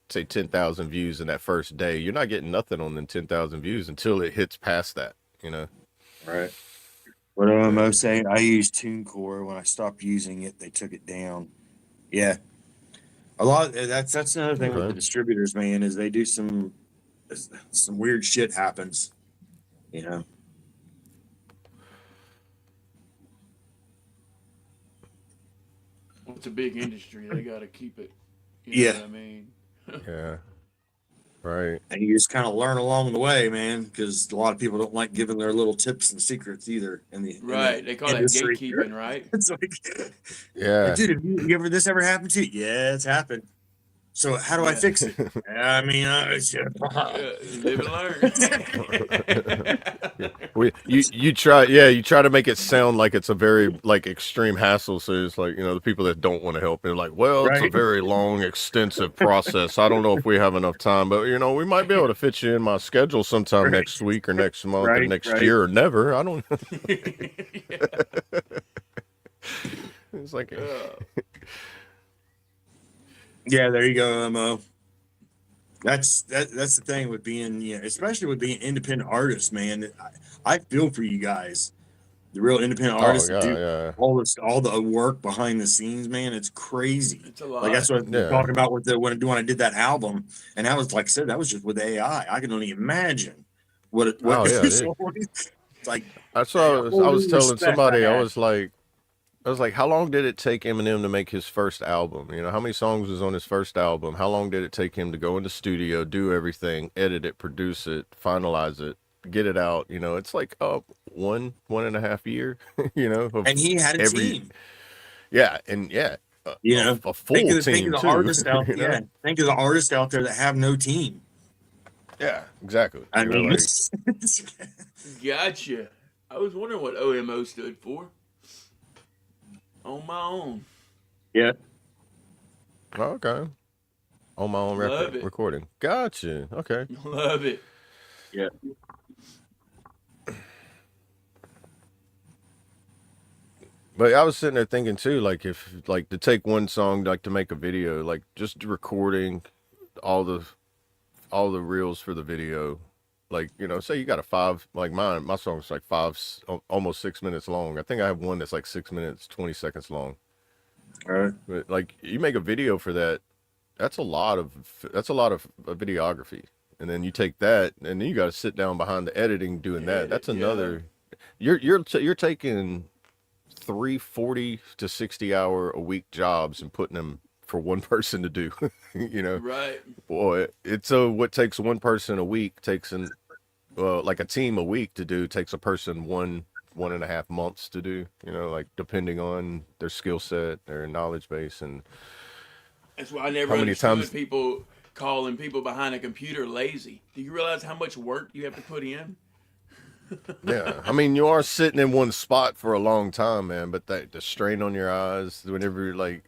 say 10,000 views in that first day, you're not getting nothing on them 10,000 views until it hits past that, Right. What am I saying? I use TuneCore. When I stopped using it, they took it down. Yeah. That's another thing with the distributors, man, is they do some weird shit happens, It's a big industry. They got to keep it. You know what I mean? Yeah. Right. And you just kind of learn along the way, man, because a lot of people don't like giving their little tips and secrets either. They call that gatekeeping, right? It's like, yeah, dude, have this ever happened to you? Yeah, it's happened. So how do I fix it? I mean, live and learn. you try to make it sound like it's a very like extreme hassle. So it's like the people that don't want to help, they're like, well, it's a very long, extensive process. I don't know if we have enough time, but we might be able to fit you in my schedule sometime next week or next month or next year or never. I don't. It's like. Yeah, there you go, Mo. That's the thing with being, especially with being independent artists, man. I feel for you guys, the real independent artists that do all the work behind the scenes, man. It's crazy. It's a lot. Like that's what I'm talking about with when I did that album, and that was like I said, that was just with AI. I can only imagine what it it's like. That's what I was telling somebody. I was like, how long did it take Eminem to make his first album? How many songs was on his first album? How long did it take him to go in the studio, do everything, edit it, produce it, finalize it, get it out? It's like 1.5 year, and he had a team. Yeah, and a full team think of the too. Artists out, think of the artists out there that have no team. Yeah, exactly. I mean, gotcha. I was wondering what OMO stood for. On my own. Yeah. Okay. On my own recording. Gotcha. Okay. Love it. Yeah. But I was sitting there thinking too, like if to take one song, like to make a video, like just recording all the reels for the video. Like, say you got my song's like almost 6 minutes long. I think I have one that's like 6 minutes, 20 seconds long. All right. But like you make a video for that, that's a lot of videography. And then you take that and then you got to sit down behind the editing doing that. That's another, you're taking 3 40 to 60 hour a week jobs and putting them for one person to do, Right. Boy, it's what takes one person a week takes like a team a week to do takes a person 1.5 months to do, like depending on their skill set, their knowledge base. And that's why I never understood people calling people behind a computer lazy. Do you realize how much work you have to put in? Yeah, I mean, you are sitting in one spot for a long time, man. But the strain on your eyes, whenever you're like,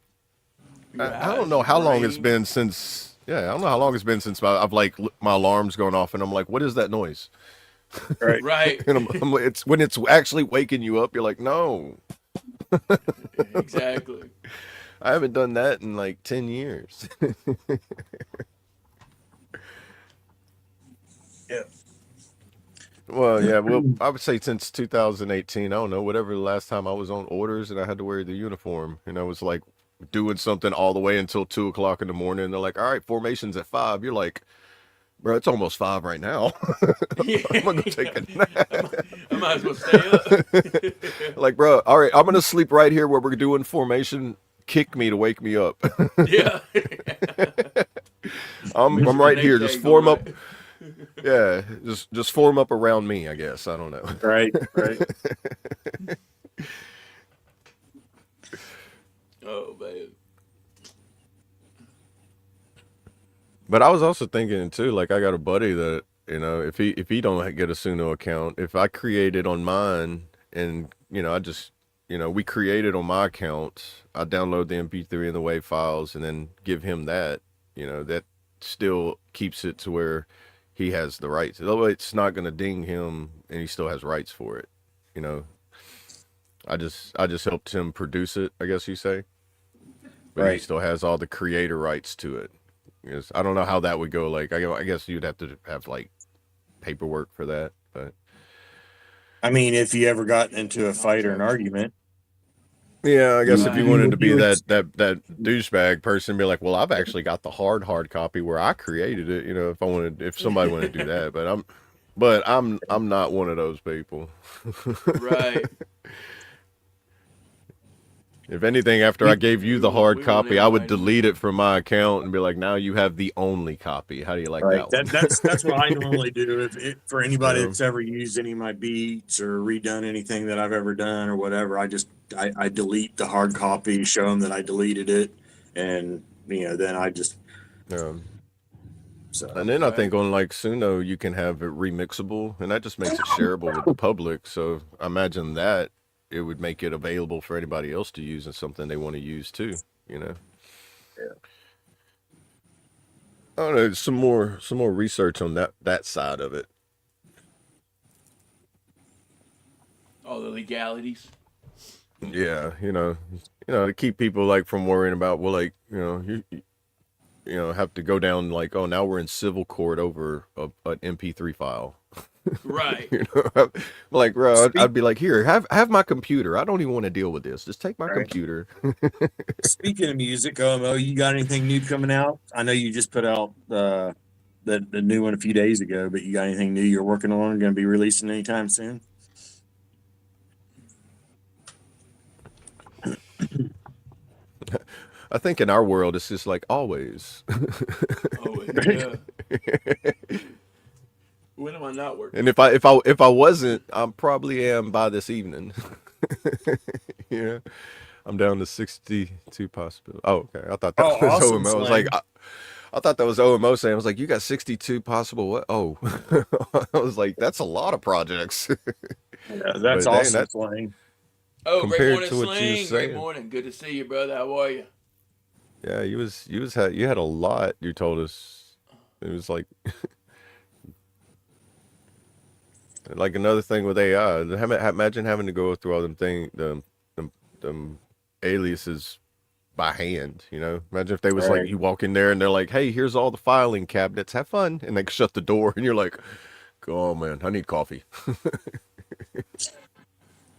Your I don't eyes, know your how long it's brain. been since. Yeah, I don't know how long it's been since I've like my alarm's going off, and I'm like, what is that noise? Right. Right. And it's when it's actually waking you up. You're like, no, Exactly. I haven't done that in like 10 years. Yeah. Well, yeah, well, I would say since 2018, I don't know, whatever the last time I was on orders and I had to wear the uniform, and I was like doing something all the way until 2 o'clock in the morning. And they're like, all right, formation's at 5. You're like, bro, it's almost 5 right now. Yeah. I'm gonna go take a I nap. might as well stay up. Like, bro, all right, I'm gonna sleep right here where we're doing formation. Kick me to wake me up. Yeah. I'm Mr. right here. Nate Just Tag form on up. Yeah, just form up around me, I guess. I don't know. Right. Right. Oh man. But I was also thinking too, like I got a buddy that, if he don't get a Suno account, if I create it on mine and, I just, we create it on my account, I download the MP3 and the WAV files and then give him that, that still keeps it to where he has the rights. Although it's not going to ding him and he still has rights for it, you know. I just helped him produce it, I guess you say. But he Right. still has all the creator rights to it. Yes, I don't know how that would go. Like, I guess you'd have to have like paperwork for that. But I mean, if you ever got into a fight or an argument, yeah, I guess you, if you you wanted would, to you be would, that douchebag person, be like, well, I've actually got the hard copy where I created it. If somebody wanted to do that, but I'm not one of those people. Right. If anything, after I gave you the hard We want copy, I would everybody. delete it from my account and be like, now you have the only copy. How do you like right. that one? That's what I normally do. If it, for anybody Yeah. that's ever used any of my beats or redone anything that I've ever done or whatever, I delete the hard copy, show them that I deleted it, and then I just Yeah. so And then I Right. think on like Suno, you can have it remixable, and that just makes it shareable with the public. So I imagine that it would make it available for anybody else to use and something they want to use too. Yeah. I don't know. Some more research on that side of it. All the legalities. Yeah, to keep people like from worrying about, well, like have to go down like, oh, now we're in civil court over an MP3 file. Right. Like, bro, I'd Speak, be like, here, have my computer. I don't even want to deal with this. Just take my right. computer. Speaking of music, OMO, you got anything new coming out? I know you just put out the new one a few days ago, but you got anything new you're working on? Going to be releasing anytime soon? I think in our world, it's just like always. Oh yeah. When am I not working? And if I wasn't, I probably am by this evening. Yeah, I'm down to 62 possible. Oh, okay. I thought that Oh, was awesome, OMO. I was like, Slang. I thought that was OMO saying. I was like, you got 62 possible what? Oh, I was like, that's a lot of projects. Yeah, that's But dang, awesome, that Slang. Oh, great compared morning, to what you were Sling. Great saying. morning. Good to see you, brother. How are you? Yeah, you had a lot. You told us it was like another thing with AI. Imagine having to go through all them aliases by hand. Imagine if they was like Right. you walk in there and they're like, "Hey, here's all the filing cabinets. Have fun," and they shut the door and you're like, "Oh man, I need coffee."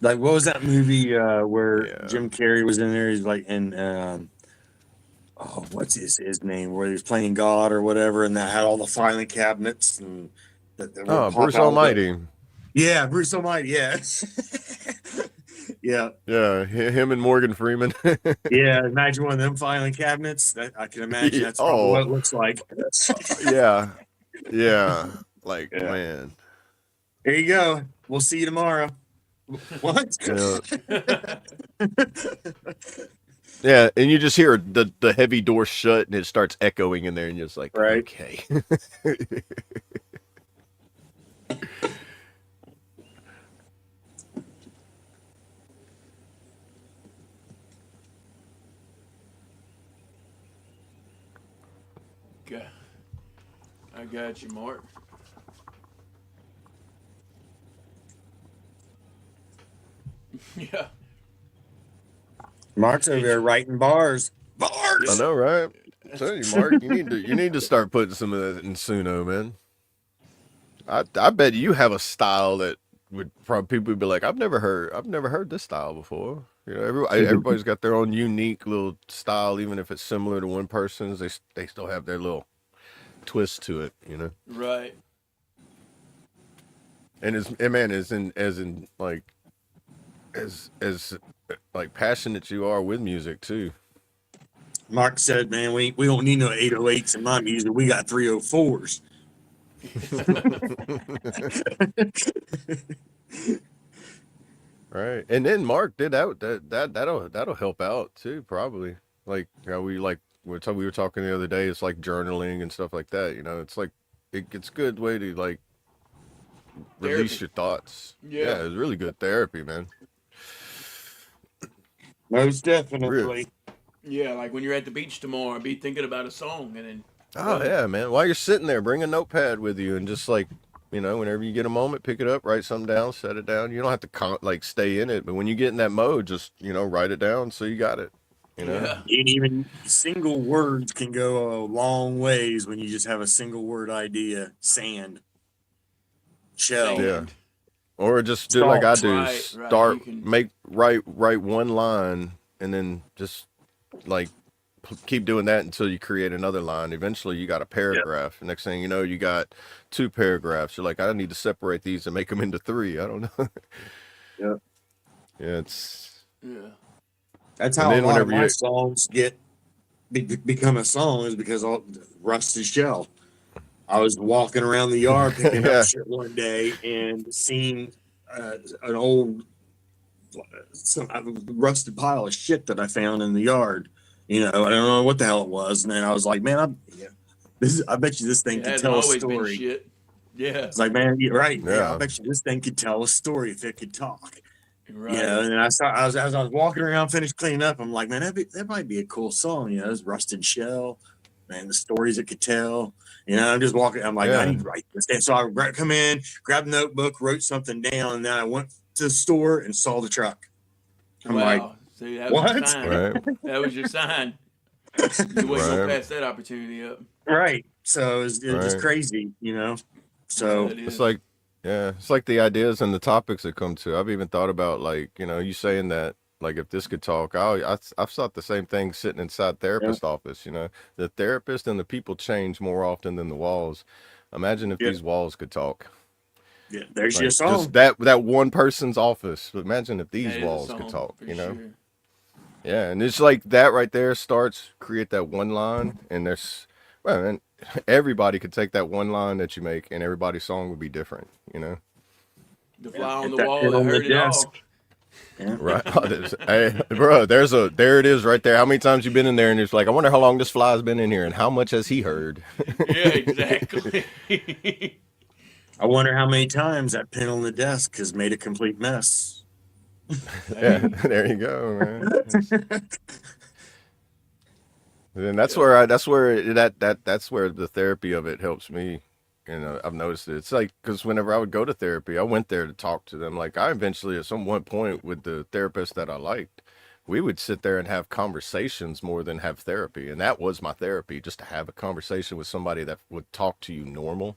Like, what was that movie where Yeah. Jim Carrey was in there? He's like, and what's his name? Where he was playing God or whatever, and that had all the filing cabinets and that would Oh, pop Bruce out of the. Almighty. Yeah, Bruce Almighty. Yeah, yeah, Yeah, him and Morgan Freeman. yeah. Imagine one of them filing cabinets. That I can imagine that's probably what it Oh, looks like. yeah, yeah. Like, Yeah. man. Here you go. We'll see you tomorrow. What? Yeah. Yeah, and you just hear the heavy door shut and it starts echoing in there, and you're just like, Right. okay. Okay. I got you, Mark. Yeah. Mark's over there writing bars. I know, right? I'm telling you, Mark, you need to start putting some of that in Suno, man. I bet you have a style that would probably people would be like, I've never heard this style before. You know, everybody's got their own unique little style, even if it's similar to one person's. They still have their little twist to it, you know. Right. And as in like as like passionate you are with music too. Mark said, man, we don't need no 808s in my music. We got 304s. Right. And then Mark did that'll help out too, probably. Like how we were talking the other day, it's like journaling and stuff like that, you know. It's like it's a good way to like release Therapy. your thoughts. Yeah. Yeah, it's really good therapy, man. Most definitely. Really. Yeah, like when you're at the beach tomorrow, be thinking about a song and then. Oh yeah, man. While you're sitting there, bring a notepad with you and just like, you know, whenever you get a moment, pick it up, write something down, set it down. You don't have to like stay in it, but when you get in that mode, just, you know, write it down so you got it. You know. Yeah. And even single words can go a long ways when you just have a single word idea. Sand. Shell. Sand. Yeah. Or just do like I do. Right, Start you can- write one line and then just like keep doing that until you create another line. Eventually you got a paragraph. Next thing you know, you got 2 paragraphs. You're like, I need to separate these and make them into 3. I don't know. Yeah. Yeah, it's Yeah. That's And how a then lot of whenever my you- songs become a song, is because of Rusted Shell. I was walking around the yard picking Yeah. up shit one day and seeing an old rusted pile of shit that I found in the yard. You know, I don't know what the hell it was, and then I was like, man, I bet you this thing It could hasn't tell a always been story. shit. Yeah. It's like, man, you're right. Yeah. Yeah. I bet you this thing could tell a story if it could talk. Right. You know, and as I was walking around, finished cleaning up, I'm like, man, that might be a cool song. You know, this Rusted Shell, man, the stories it could tell. You know, I'm just walking. I'm like, Yeah. I need to write this down. So I come in, grabbed a notebook, wrote something down, and then I went to the store and saw the truck. I'm like, Wow. See, that was your what? sign. right. That was your sign. You wasn't gonna Right. pass that opportunity up. Right. So it was just Right. crazy, you know. So That is. It's like, yeah, it's like the ideas and the topics that come to. I've even thought about like, you know, you saying that, like if this could talk, I've thought the same thing sitting inside therapist office. You know, the therapist and the people change more often than the walls. Imagine if Yeah. these walls could talk. yeah, there's Like, your song. just that one person's office. But imagine if that these is a walls song, could talk. for You know, sure. yeah, and it's like that right there starts create that one line, and well, and everybody could take that one line that you make, and everybody's song would be different. You know. The fly on Hit the that wall pin that on the heard it desk. all. Yeah. Right. Hey, bro, there it is right there. How many times you been in there and it's like, I wonder how long this fly's been in here and how much has he heard? Yeah, exactly. I wonder how many times that pin on the desk has made a complete mess. Yeah, there you go, man. And that's where that's where the therapy of it helps me. You know, I've noticed it. It's like, because whenever I would go to therapy, I went there to talk to them. Like, I eventually, at some one point, with the therapist that I liked, we would sit there and have conversations more than have therapy. And that was my therapy, just to have a conversation with somebody that would talk to you normal,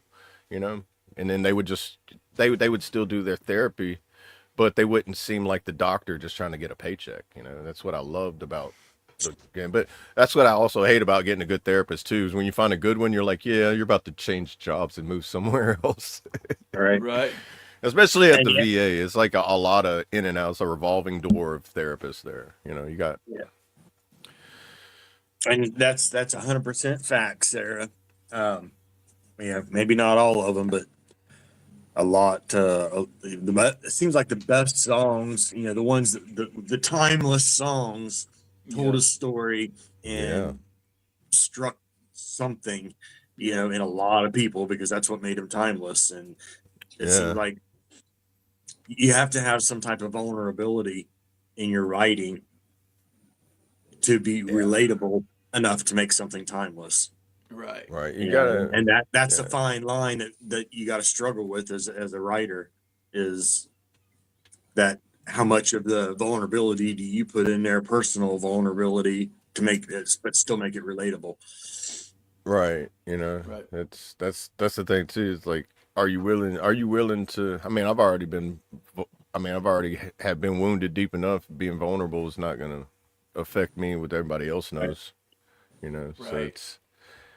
you know? And then they would just, they would still do their therapy, but they wouldn't seem like the doctor just trying to get a paycheck. You know, that's what I loved about the game. But that's what I also hate about getting a good therapist too, is when you find a good one, you're like, yeah, you're about to change jobs and move somewhere else. Right. Right. Especially at And the yet- VA. It's like a lot of in and outs, a revolving door of therapists there. You know, you got, And that's 100% fact, Sarah. Yeah, maybe not all of them, but a lot. It seems like the best songs, you know, the ones the timeless songs told Yeah. a story and Yeah. struck something, in a lot of people because that's what made him timeless. And it seems Yeah. like you have to have some type of vulnerability in your writing to be relatable enough to make something timeless. Right. Right. You And, gotta. and that's a Yeah. fine line that you got to struggle with as a writer, is that how much of the vulnerability do you put in there, personal vulnerability, to make this but still make it relatable. Right. Right. That's the thing too. It's like, are you willing to? I mean, I've already have been wounded deep enough. Being vulnerable is not gonna affect me what everybody else Right. knows. So Right. it's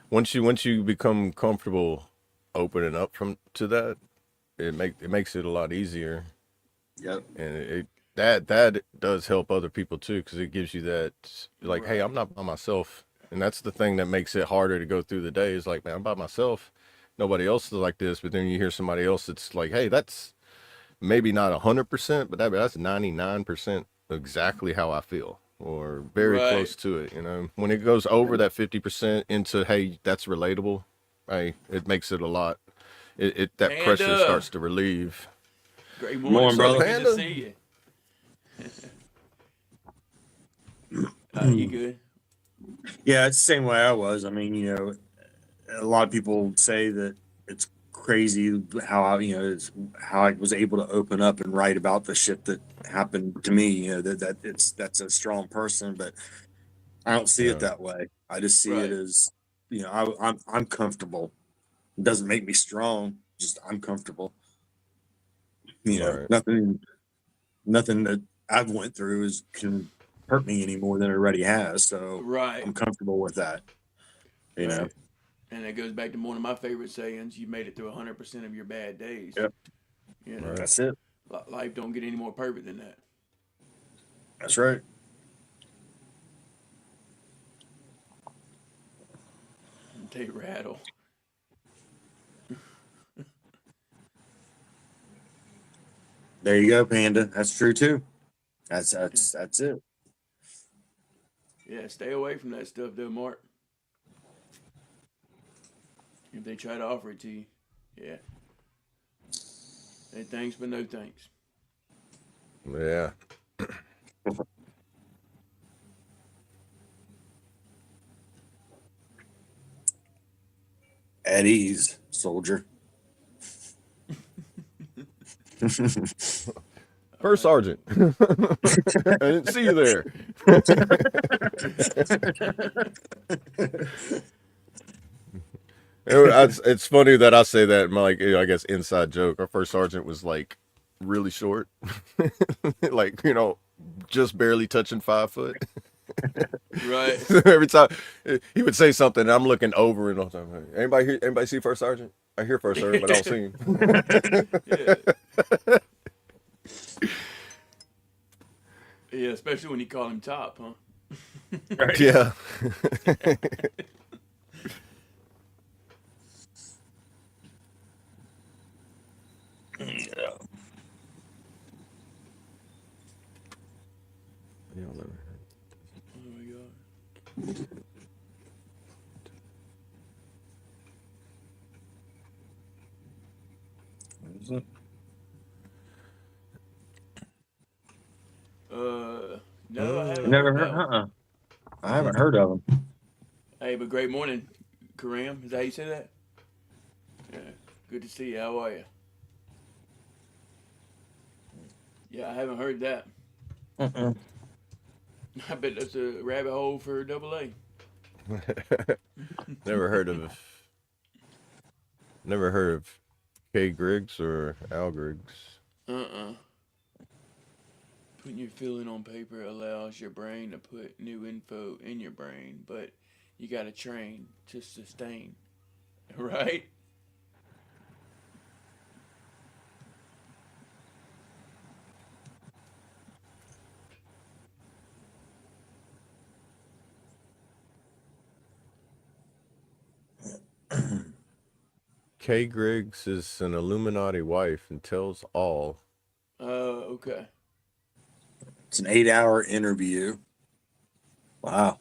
once you become comfortable opening up to that, it makes it a lot easier, Yep. and that does help other people too, because it gives you that, like, hey, Right. I'm not by myself. And that's the thing that makes it harder to go through the day, is like, man, I'm by myself, nobody else is like this. But then you hear somebody else that's like, hey, that's maybe not 100%, but that's 99% exactly how I feel, or very Right. close to it. When it goes over that 50% into, hey, that's relatable, hey, it makes it a lot, that pressure Panda. starts to relieve. Great Come morning, on, What's up, brother. brother. Good to Panda? see you. You good? Yeah, it's the same way I was. I mean, a lot of people say that it's crazy how I was able to open up and write about the shit that happened to me. That's a strong person, but I don't see it Yeah. that way. I just see it Right. as, I'm comfortable. It doesn't make me strong. Just I'm comfortable. Right. Nothing that I've went through can hurt me any more than it already has. So Right. I'm comfortable with that. You know. Right. And that goes back to one of my favorite sayings: "You made it through 100% of your bad days." Yep. Right. That's it. Life don't get any more perfect than that. That's right. They rattle. There you go, Panda. That's true too. That's it. Yeah. Stay away from that stuff, though, Mark. If they try to offer it to you, yeah. Say thanks, but no thanks. Yeah. At ease, soldier. First sergeant. I didn't see you there. It's funny that I say that. Like, I guess inside joke. Our first sergeant was like really short, like, just barely touching 5 foot. Right. So every time he would say something, and I'm looking over and all the time. Anybody here? Anybody see first sergeant? I hear first sergeant, but I don't see him. Yeah. Yeah. Especially when you call him top, huh? Right. Yeah. Yeah. Oh my god. No, I haven't Never heard heard. that one. I haven't heard of them. Hey, but great morning, Karam. Is that how you say that? Yeah. Good to see you. How are you? Yeah, I haven't heard that. I bet that's a rabbit hole for double A. Never heard of Never heard of K. Griggs or Al Griggs. Uh-uh. Putting your feeling on paper allows your brain to put new info in your brain, but you gotta train to sustain. Right? Kay Griggs is an Illuminati wife and tells all. Okay. It's an 8-hour interview Wow.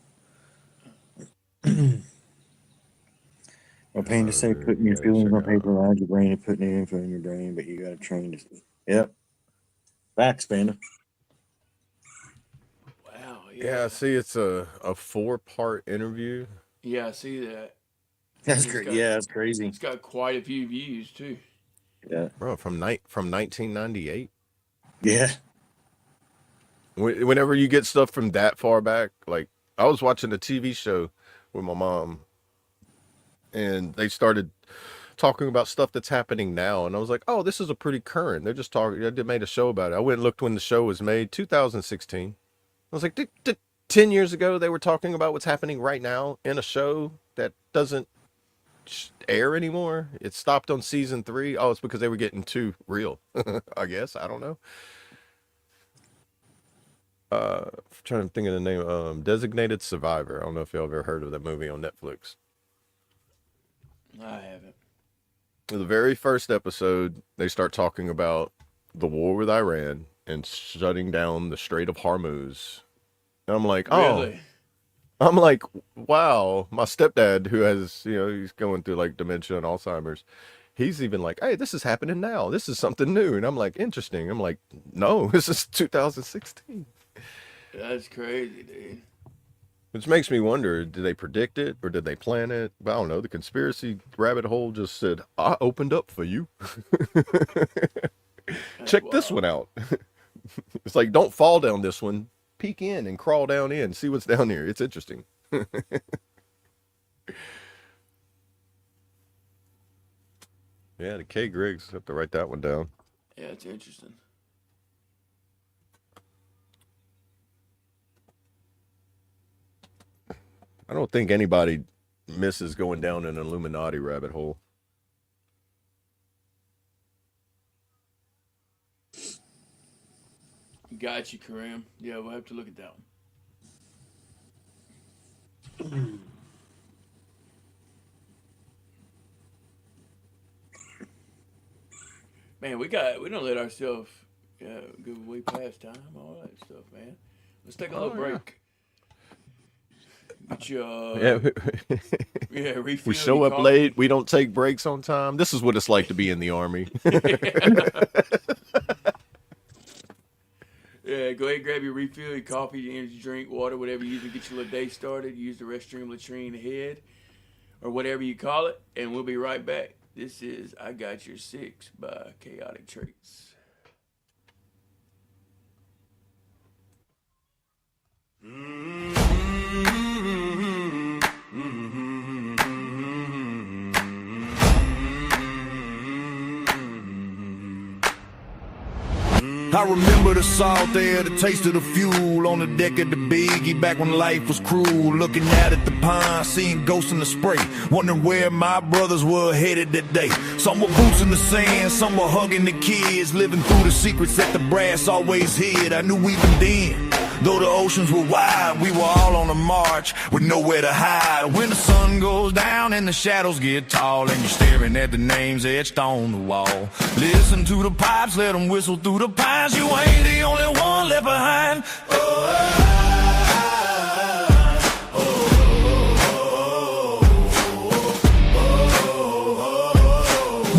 No pain to say putting your Yeah, feelings check on it out. paper around your brain and putting it info in your brain, but you got to train to. Yep. Facts, Panda. Wow. Yeah, Yeah. see, it's a 4-part interview. Yeah, I see that. That's And great. Yeah, that's crazy. it's got quite a few views too. Yeah. Bro, from 1998. Yeah. Whenever you get stuff from that far back, like I was watching a TV show with my mom, and they started talking about stuff that's happening now, and I was like, "Oh, this is a pretty current." They're just talking. They made a show about it. I went and looked when the show was made, 2016. I was like, 10 years ago they were talking about what's happening right now in a show that doesn't air anymore. It stopped on season 3. Oh, it's because they were getting too real. I guess I don't know. Trying to think of the name. Designated Survivor. I don't know if y'all ever heard of that movie on Netflix. I haven't. The very first episode, they start talking about the war with Iran and shutting down the Strait of Hormuz. And I'm like, oh, Really? I'm like, wow. My stepdad, who has, he's going through like dementia and Alzheimer's, he's even like, hey, this is happening now. This is something new. And I'm like, interesting. I'm like, no, this is 2016. That's crazy, dude. Which makes me wonder, did they predict it or did they plan it? I don't know. The conspiracy rabbit hole just said, I opened up for you. Check this one out. It's like, don't fall down this one. Peek in and crawl down in. See what's down here. It's interesting. Yeah, the K. Griggs. Have to write that one down. Yeah, it's interesting. I don't think anybody misses going down an Illuminati rabbit hole. Got you, Kareem. Yeah, we'll have to look at that one. Man, we don't let ourselves go way past time, all that stuff, man. Let's take a little break. Get your refill. We show your up coffee. late. We don't take breaks on time. This is what it's like to be in the Army. Yeah, go ahead and grab your refill, your coffee, your energy drink, water, whatever you use to get your little day started. Use the restroom, latrine, head, or whatever you call it, and we'll be right back. This is I Got Your Six by Chaotic Traits. I remember the salt there, the taste of the fuel on the deck of the Biggie back when life was cruel. Looking out at the pond, seeing ghosts in the spray, wondering where my brothers were headed that day. Some were boots in the sand, some were hugging the kids, living through the secrets that the brass always hid. I knew even then, though the oceans were wide, we were all on a march with nowhere to hide. When the sun goes down and the shadows get tall, and you're staring at the names etched on the wall, listen to the pipes, let them whistle through the pines. You ain't the only one left behind.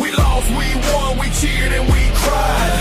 We lost, we won, we cheered and we cried.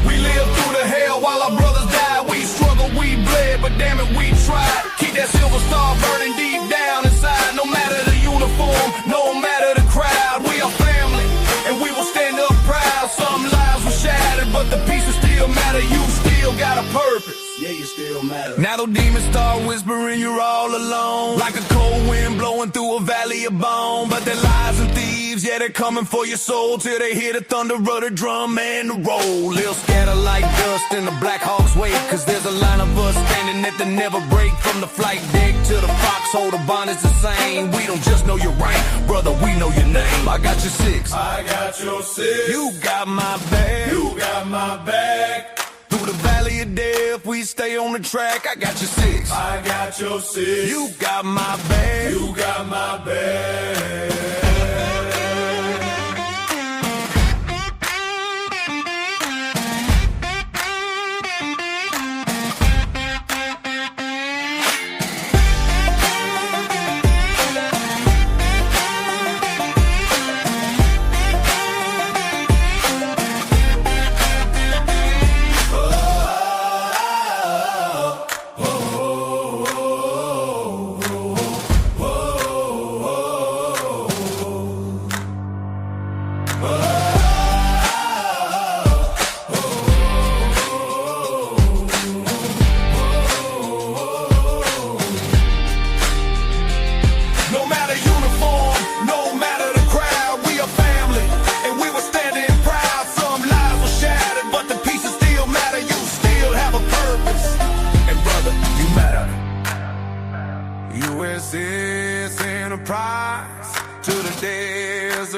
We lived through the hell while our brothers died. We struggled, we bled, but damn it, we tried. Keep that silver star burning deep down inside. No matter the uniform, no matter the crowd, we are family, and we will stand up proud. Some lives were shattered, but the pieces still matter. You still got a purpose. Yeah, you still matter. Now the demons start whispering you're all alone, like a cold wind blowing through a valley of bone. But they're lies and thieves, yeah, they're coming for your soul till they hear the thunder of the drum and the roll. They'll scatter like dust in the Black Hawk's wake, cause there's a line of us standing at the never break. From the flight deck to the foxhole, the bond is the same. We don't just know your rank, brother, we know your name. I got your six. I got your six. You got my back. You got my back. Through the valley of death, we stay on the track. I got your six. I got your six. You got my back. You got my back.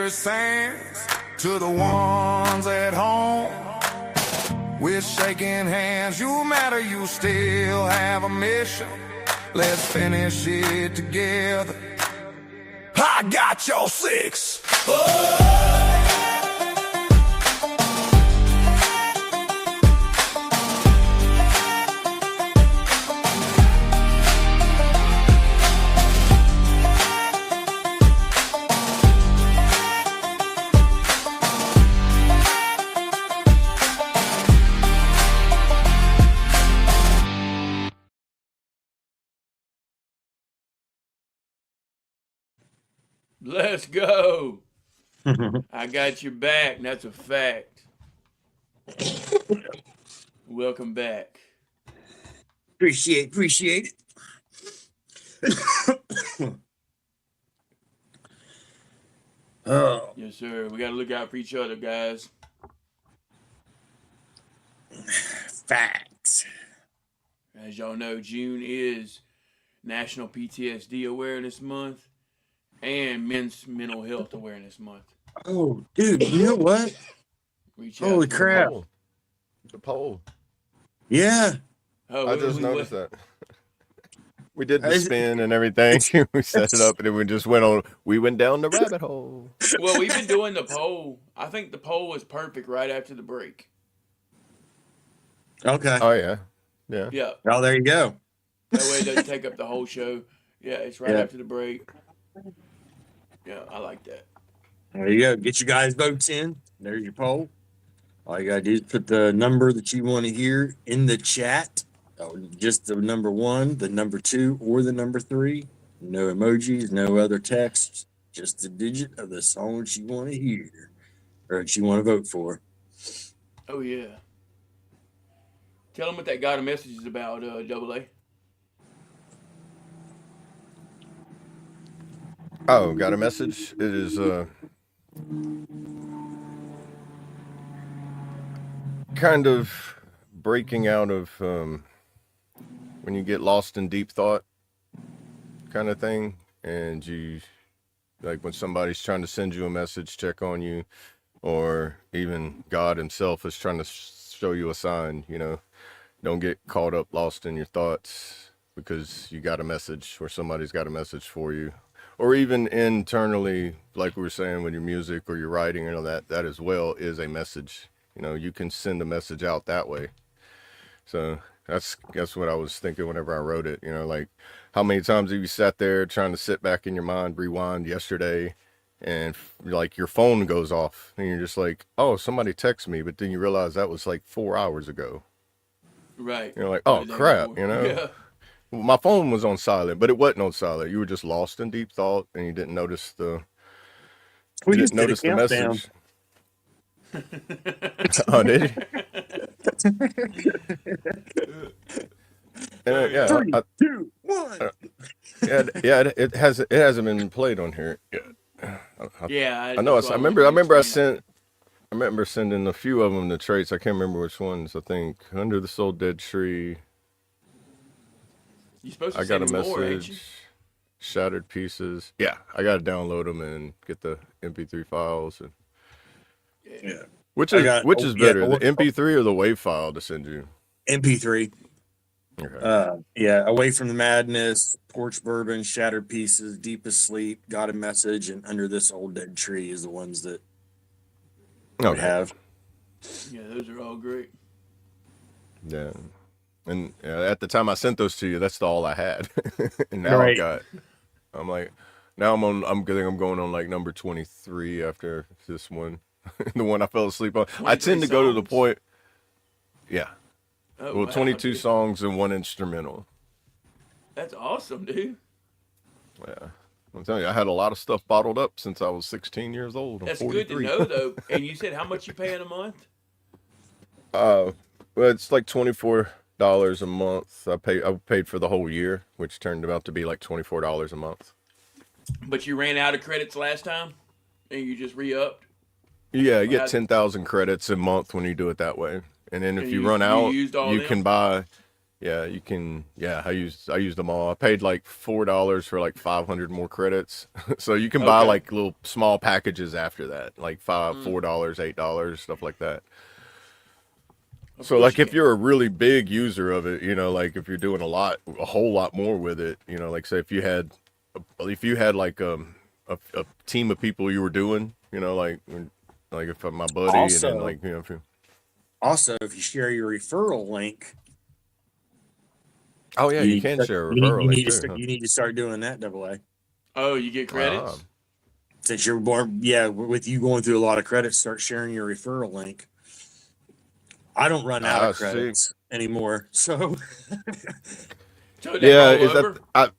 dearest thanks to the ones at home. We're shaking hands, you matter, you still have a mission. Let's finish it together. I got your six. Let's go. I got your back, and that's a fact. Welcome back. Appreciate it. Oh, Yes, sir. We got to look out for each other, guys. facts. As y'all know, June is National PTSD Awareness Month and Men's Mental Health Awareness Month. Oh, dude, you know what? Reach Holy out to crap. Poll. The poll. Yeah. Oh, I just noticed that. We did the spin and everything. We set it up and then we just went on. We went down the rabbit hole. Well, we've been doing the poll. I think the poll was perfect right after the break. Okay. Oh, yeah. Yeah. Yeah. Oh, there you go. That way it doesn't take up the whole show. Yeah, it's right Yeah. after the break. Yeah, I like that. There you go. Get your guys' votes in. There's your poll. All you gotta do is put the number that you want to hear in the chat. Oh, just the number 1, the number 2, or the number 3. No emojis, no other text. Just the digit of the song that you want to hear or that you want to vote for. Oh, yeah. Tell them what that Got a Message is about, Double A. Oh, got a message? It is kind of breaking out of when you get lost in deep thought kind of thing, and you like when somebody's trying to send you a message, check on you, or even God himself is trying to show you a sign, you know. Don't get caught up lost in your thoughts because you got a message or somebody's got a message for you. Or even internally, like we were saying, with your music or your writing and all that, that as well is a message. You know, you can send a message out that way. So that's what I was thinking whenever I wrote it. You know, like how many times have you sat there trying to sit back in your mind, rewind yesterday, and like your phone goes off and you're just like, oh, somebody texted me, but then you realize that was like 4 hours ago. Right. You're like, oh, crap, you know? Yeah. My phone was on silent, but it wasn't on silent. You were just lost in deep thought, and you didn't notice the message. Oh, did you? Yeah, 3, 2, 1. yeah. It hasn't been played on here yet. Yeah. I know. I remember sending a few of them to Trace. I can't remember which ones. I think Under the Soul Dead Tree. You're supposed to I got a send more, ain't you? message. Shattered Pieces. Yeah, I got to download them and get the MP3 files. And Yeah. which is better, the MP3 or the WAV file to send you? MP3. Okay. Yeah, Away from the Madness, Porch Bourbon, Shattered Pieces, Deepest Sleep, Got a Message, and Under This Old Dead Tree is the ones that I have. Yeah, those are all great. Yeah. And at the time I sent those to you, that's all I had. And now Right. I'm like, now I'm going on like number 23 after this one. The one I fell asleep on. I tend to go to the point. Yeah. Oh, Well, wow, 22 dude. songs and 1 instrumental. That's awesome, dude. Yeah. I'm telling you, I had a lot of stuff bottled up since I was 16 years old. I'm That's 43. good to know, though. And you said how much you pay in a month? Well, it's like $24 a month. I paid for the whole year, which turned out to be like $24 a month. But you ran out of credits last time, and you just re-upped. Yeah, you get 10,000 credits a month when you do it that way. And then if you run out, used all you them? can buy. Yeah, you can. Yeah, I used them all. I paid like $4 for like 500 more credits, so you can buy Okay. like little small packages after that, like Mm. $4, $8, stuff like that. Of So course like you if can. you're a really big user of it, like if you're doing a whole lot more with it, like say if you had like a team of people you were doing, like if my buddy and then Also, like if you, also, if you share your referral link, oh yeah, you you need to can start, share a referral link too, you need to start doing that. Double A. Oh, you get huh? credits? Since you're born, yeah, with you going through a lot of credits, start sharing your referral link. I don't run out of I see. credits anymore, so So they Yeah, roll is that over?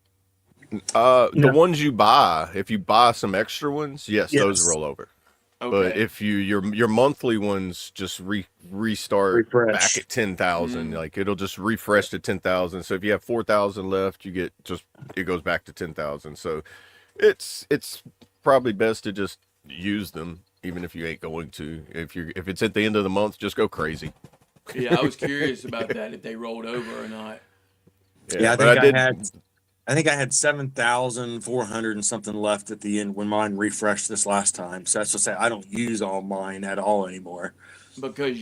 the no. ones you buy? If you buy some extra ones, yes, those Yes, roll over. But Okay. if your monthly ones just restart back refresh. at 10,000, Mm. like it'll just refresh to 10,000. So if you have 4,000 left, it goes back to 10,000. So it's probably best to just use them, even if you ain't going to. If it's at the end of the month, just go crazy. Yeah, I was curious about that if they rolled over or not. Yeah, Yeah, but I did. I think I had 7,400 and something left at the end when mine refreshed this last time. So that's to say, I don't use all mine at all anymore. Because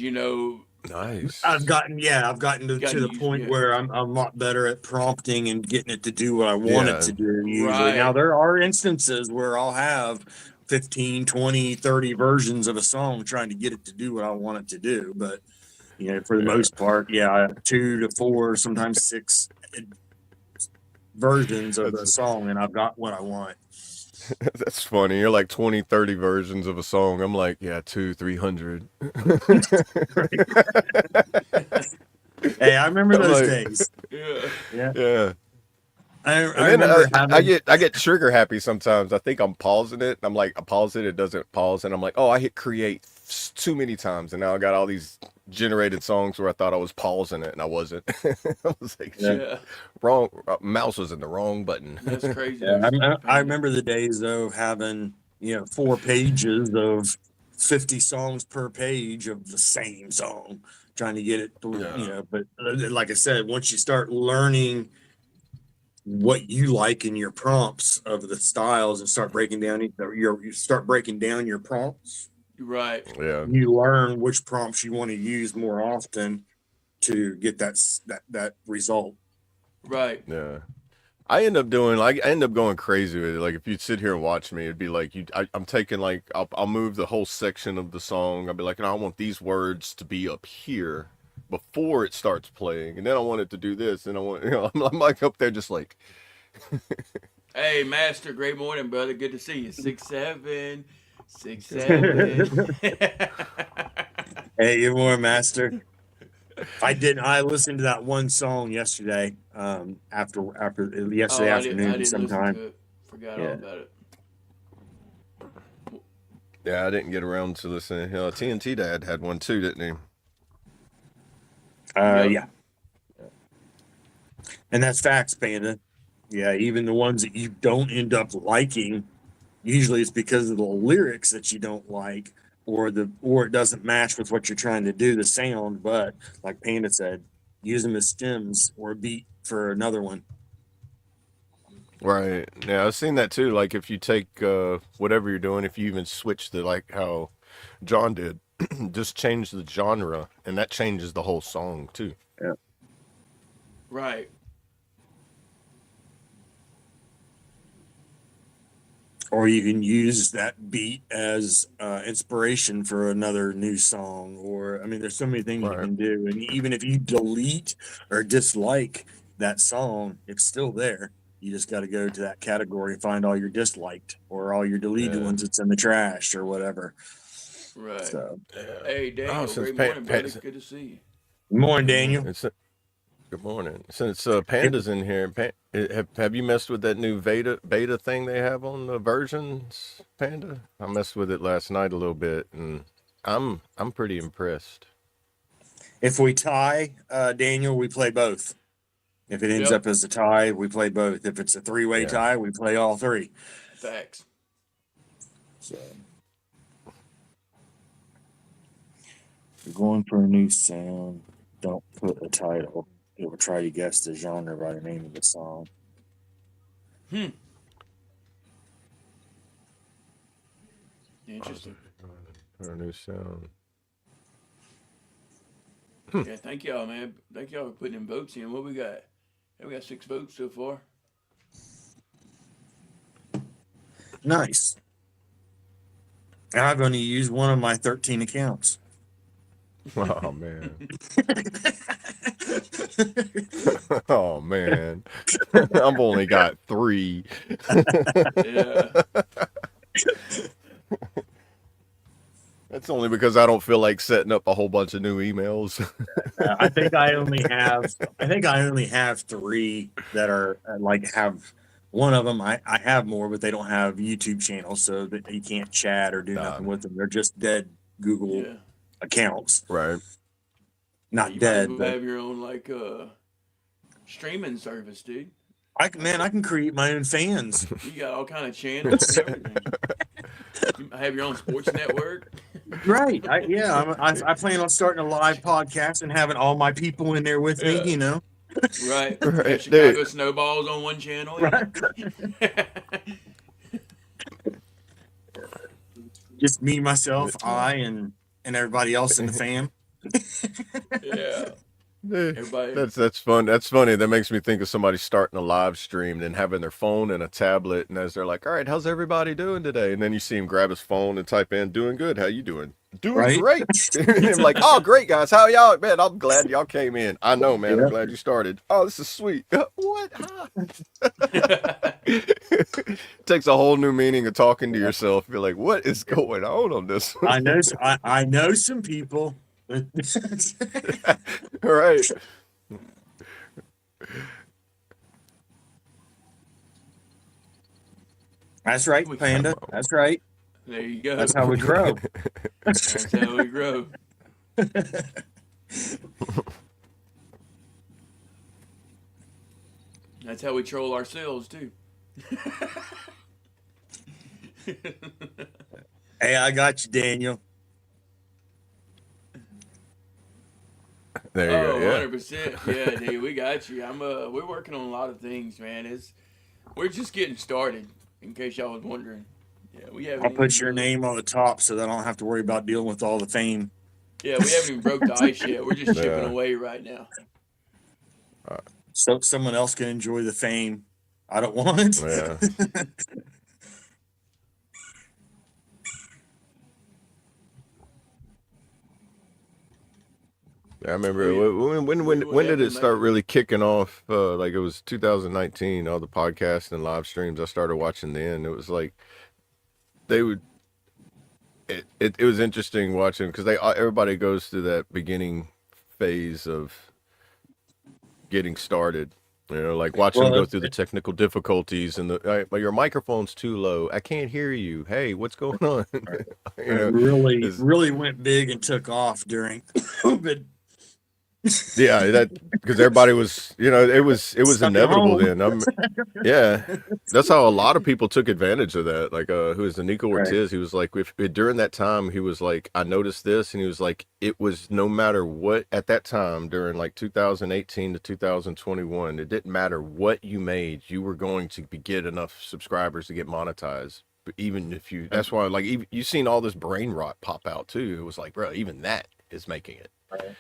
Nice. I've gotten to gotten the used, point yeah. where I'm a lot better at prompting and getting it to do what I want it Yeah, to do usually. Now, Right. there are instances where I'll have 15, 20, 30 versions of a song trying to get it to do what I want it to do. But, for the yeah. most part, yeah, I have 2 to 4, sometimes 6 versions of That's a song and I've got what I want. that's funny. You're like 20, 30 versions of a song. I'm like, yeah, 300. Hey, I remember I'm those like, days. Yeah. Yeah. yeah. I And then remember I having, get trigger happy sometimes. I think I'm pausing it. And I'm like, I pause it, it doesn't pause, and I'm like, oh, I hit create too many times, and now I got all these generated songs where I thought I was pausing it and I wasn't. I was like, yeah, shoot, Yeah. wrong mouse was in the wrong button. That's crazy yeah, though, I Panda. remember the days though of having, 4 pages of 50 songs per page of the same song, trying to get it to, Yeah, but like I said, once you start learning what you like in your prompts of the styles and start breaking down you start breaking down your prompts, Right. yeah. you learn which prompts you want to use more often to get that result. Right. Yeah. I end up going crazy with it. Like if you'd sit here and watch me, it'd be like I'm taking like I'll move the whole section of the song. I'll be like, no, I want these words to be up here before it starts playing, and then I want it to do this, and I want I'm like up there just like Hey, Master, great morning, brother. Good to see you. 6'7", good morning. 6'7". Hey, good morning, Master. I listened to that one song yesterday, after Oh, yesterday I afternoon didn't listen sometime. to it. Forgot all Yeah. about it. Yeah, I didn't get around to listening. TNT Dad had one too, didn't he? Yep. Yeah. And that's facts, Panda. Yeah, even the ones that you don't end up liking, usually it's because of the lyrics that you don't like, or it doesn't match with what you're trying to do, the sound. But like Panda said, use them as stems or a beat for another one. Right. Yeah, I've seen that too. Like if you take whatever you're doing, if you even switch the like how John did, just change the genre, and that changes the whole song too. Yeah. Right. Or you can use that beat as inspiration for another new song. Or I mean, there's so many things you Right. can do, and even if you delete or dislike that song, it's still there. You just got to go to that category and find all your disliked or all your deleted Yeah. ones that's in the trash or whatever. Right. So, Yeah. Hey, Oh, Daniel, since great morning, brother. Good to see you. good morning, yeah, Daniel. good morning. Since Yep. Panda's in here, have you messed with that new beta thing they have on the versions, Panda? I messed with it last night a little bit, and I'm pretty impressed. If we tie, Daniel, we play both. If it ends Yep. up as a tie, we play both. If it's a three-way Yeah. tie, we play all three. Facts. So we're going for a new sound. Don't put a title. We'll try to guess the genre by the name of the song. Interesting. Our new sound. Yeah, thank y'all, man. Thank y'all for putting them votes in. What we got? Yeah, we got 6 votes so far. Nice. I've only used one of my 13 accounts. Oh man. Oh man. I've only got 3. Yeah. That's only because I don't feel like setting up a whole bunch of new emails. I think I only have 3 that are like have one of them. I have more, but they don't have YouTube channels, so that you can't chat or do nothing with them. They're just dead Google Yeah. accounts. Right. Not You dead, might as well but have your own like streaming service, dude. I can create my own fans. You got all kind of channels and everything. You have your own sports network. Right. I plan on starting a live podcast and having all my people in there with Yeah. me, you know. Right. Right, Got Chicago dude. Snowballs on one channel. Right. Just me, myself, I, and everybody else in the fam. Yeah. Everybody. That's fun. That's funny. That makes me think of somebody starting a live stream and having their phone and a tablet, and as they're like, "All right, how's everybody doing today?" And then you see him grab his phone and type in, "Doing good. How you doing?" Doing Right? great. And I'm like, "Oh, great guys. How y'all? Man, I'm glad y'all came in. I know, man. Yeah. I'm glad you started. Oh, this is sweet. What? Huh? Takes a whole new meaning of talking to yourself. You're like, what is going on this one? I know some people. All right. That's right, Panda. That's right. There you go. That's how we grow. That's how we grow. That's how we troll ourselves too. Hey, I got you, Daniel. There you go. Yeah. 100%. Yeah, dude, we got you. We're working on a lot of things, man. We're just getting started. In case y'all was wondering. Yeah, we haven't. I'll put even your name on the top so that I don't have to worry about dealing with all the fame. Yeah, we haven't even broke the ice yet. We're just chipping Yeah. away right now. So someone else can enjoy the fame. I don't want it. Yeah. I remember when did it start really kicking off? Like it was 2019. All the podcasts and live streams I started watching then. It was like they would. It was interesting watching because everybody goes through that beginning phase of getting started. You know, like watching them go through the technical difficulties and your microphone's too low. I can't hear you. Hey, what's going on? You know, really went big and took off during COVID. Yeah, that because everybody was, you know, it was Stuck at inevitable home. then. Yeah, that's how a lot of people took advantage of that. Like, who is the Nico Right. Ortiz? He was like, during that time, he was like, I noticed this, and he was like, it was no matter what at that time during like 2018 to 2021, it didn't matter what you made, you were going to get enough subscribers to get monetized. But even if you, that's why, like, you seen all this brain rot pop out too. It was like, bro, even that is making it. Right.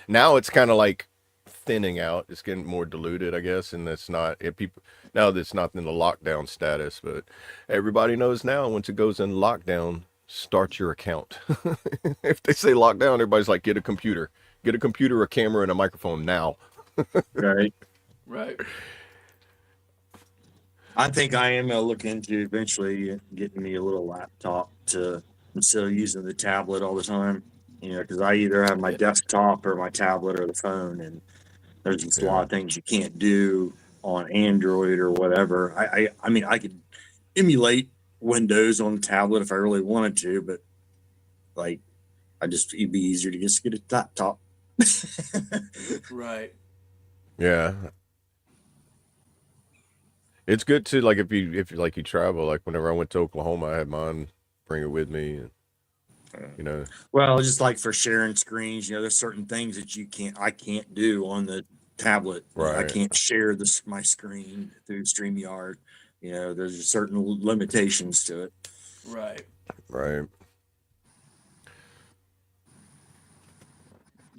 Now it's kind of like thinning out. It's getting more diluted, I guess, and it's not people now that's not in the lockdown status, but everybody knows now once it goes in lockdown, start your account. If they say lockdown, everybody's like, get a computer, a camera, and a microphone now. Right. Right. I think I am gonna look into eventually getting me a little laptop instead of using the tablet all the time. You know, because I either have my desktop or my tablet or the phone, and there's just a lot of things you can't do on Android or whatever. I mean, I could emulate Windows on the tablet if I really wanted to, but like, it'd be easier to just get a laptop. Right. Yeah. It's good to like if you like you travel, like whenever I went to Oklahoma, I had mine, bring it with me. And You know, Well, just like for sharing screens, there's certain things that I can't do on the tablet. I right, can't share my screen through StreamYard. There's certain limitations to it. Right. right.